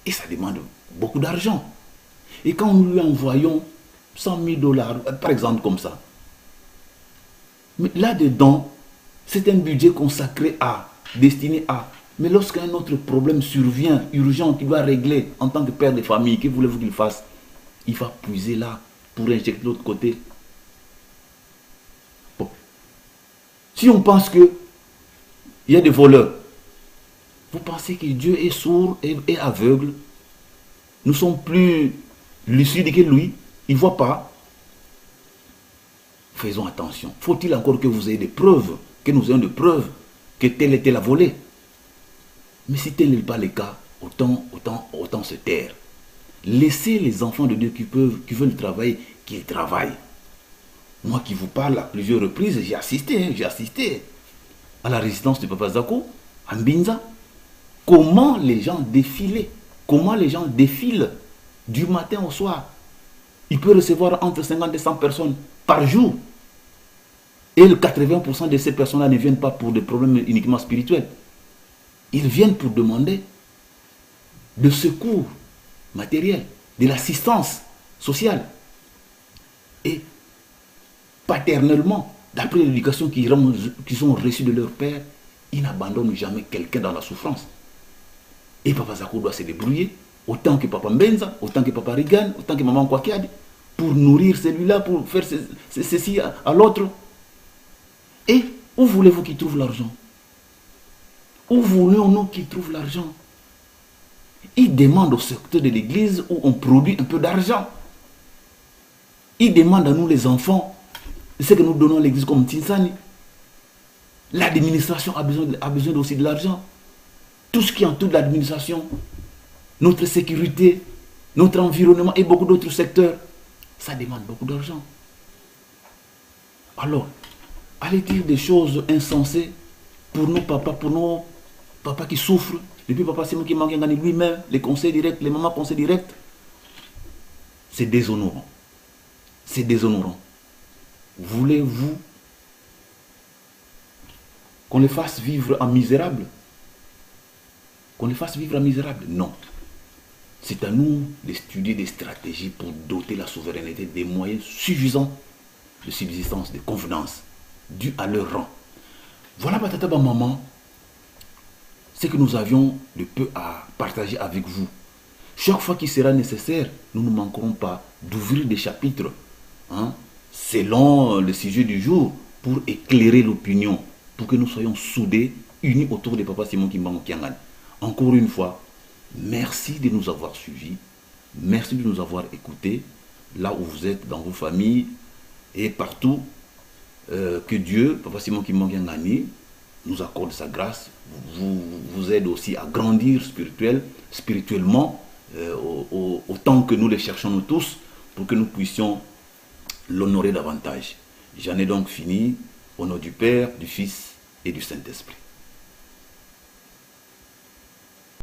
Et ça demande beaucoup d'argent. Et quand nous lui envoyons 100 000 $, par exemple comme ça, mais là-dedans, c'est un budget consacré à, destiné à. Mais lorsqu'un autre problème survient, urgent, qu'il doit régler en tant que père de famille, que voulez-vous qu'il fasse? Il va puiser là pour injecter de l'autre côté. Bon. Si on pense qu'il y a des voleurs, vous pensez que Dieu est sourd et aveugle? Nous sommes plus lucides que lui. Il ne voit pas. Faisons attention. Faut-il encore que vous ayez des preuves, que nous ayons des preuves que tel et tel a volé? Mais si tel n'est pas le cas, autant se taire. Laissez les enfants de Dieu qui veulent travailler, qu'ils travaillent. Moi qui vous parle à plusieurs reprises, j'ai assisté à la résistance de Papa Zako, à Mbinza. Comment les gens défilaient, comment les gens défilent du matin au soir. Il peut recevoir entre 50 et 100 personnes par jour. Et le 80% de ces personnes-là ne viennent pas pour des problèmes uniquement spirituels. Ils viennent pour demander de secours matériel, de l'assistance sociale. Et paternellement, d'après l'éducation qu'ils ont reçue de leur père, ils n'abandonnent jamais quelqu'un dans la souffrance. Et Papa Zako doit se débrouiller, autant que Papa Mbenza, autant que Papa Rigan, autant que Maman Kwakiadi, pour nourrir celui-là, pour faire ceci à l'autre. Et où voulez-vous qu'il trouve l'argent? Où voulons-nous qu'il trouve l'argent? Il demande au secteur de l'église où on produit un peu d'argent. Il demande à nous les enfants, ce que nous donnons à l'église comme Tinsani. L'administration a besoin aussi de l'argent. Tout ce qui entoure l'administration, notre sécurité, notre environnement et beaucoup d'autres secteurs, ça demande beaucoup d'argent. Alors, allez dire des choses insensées pour nos papas qui souffrent, depuis Papa Simon qui manque lui-même, les conseils directs, les mamans conseils directs. C'est déshonorant. C'est déshonorant. Voulez-vous qu'on les fasse vivre en misérable. Qu'on les fasse vivre en misérable. Non. C'est à nous d'étudier des stratégies pour doter la souveraineté des moyens suffisants de subsistance, de convenance, dus à leur rang. Voilà, Batata Maman, ce que nous avions de peu à partager avec vous. Chaque fois qu'il sera nécessaire, nous ne manquerons pas d'ouvrir des chapitres, hein, selon le sujet du jour, pour éclairer l'opinion, pour que nous soyons soudés, unis autour de Papa Simon Kimbangu Kiangan. Encore une fois, merci de nous avoir suivis, merci de nous avoir écoutés, là où vous êtes, dans vos familles et partout. Que Dieu, Papa Simon Kimbangu Kiangan, nous accorde sa grâce, vous aide aussi à grandir spirituellement, autant que nous les cherchons nous tous, pour que nous puissions l'honorer davantage. J'en ai donc fini, au nom du Père, du Fils et du Saint-Esprit.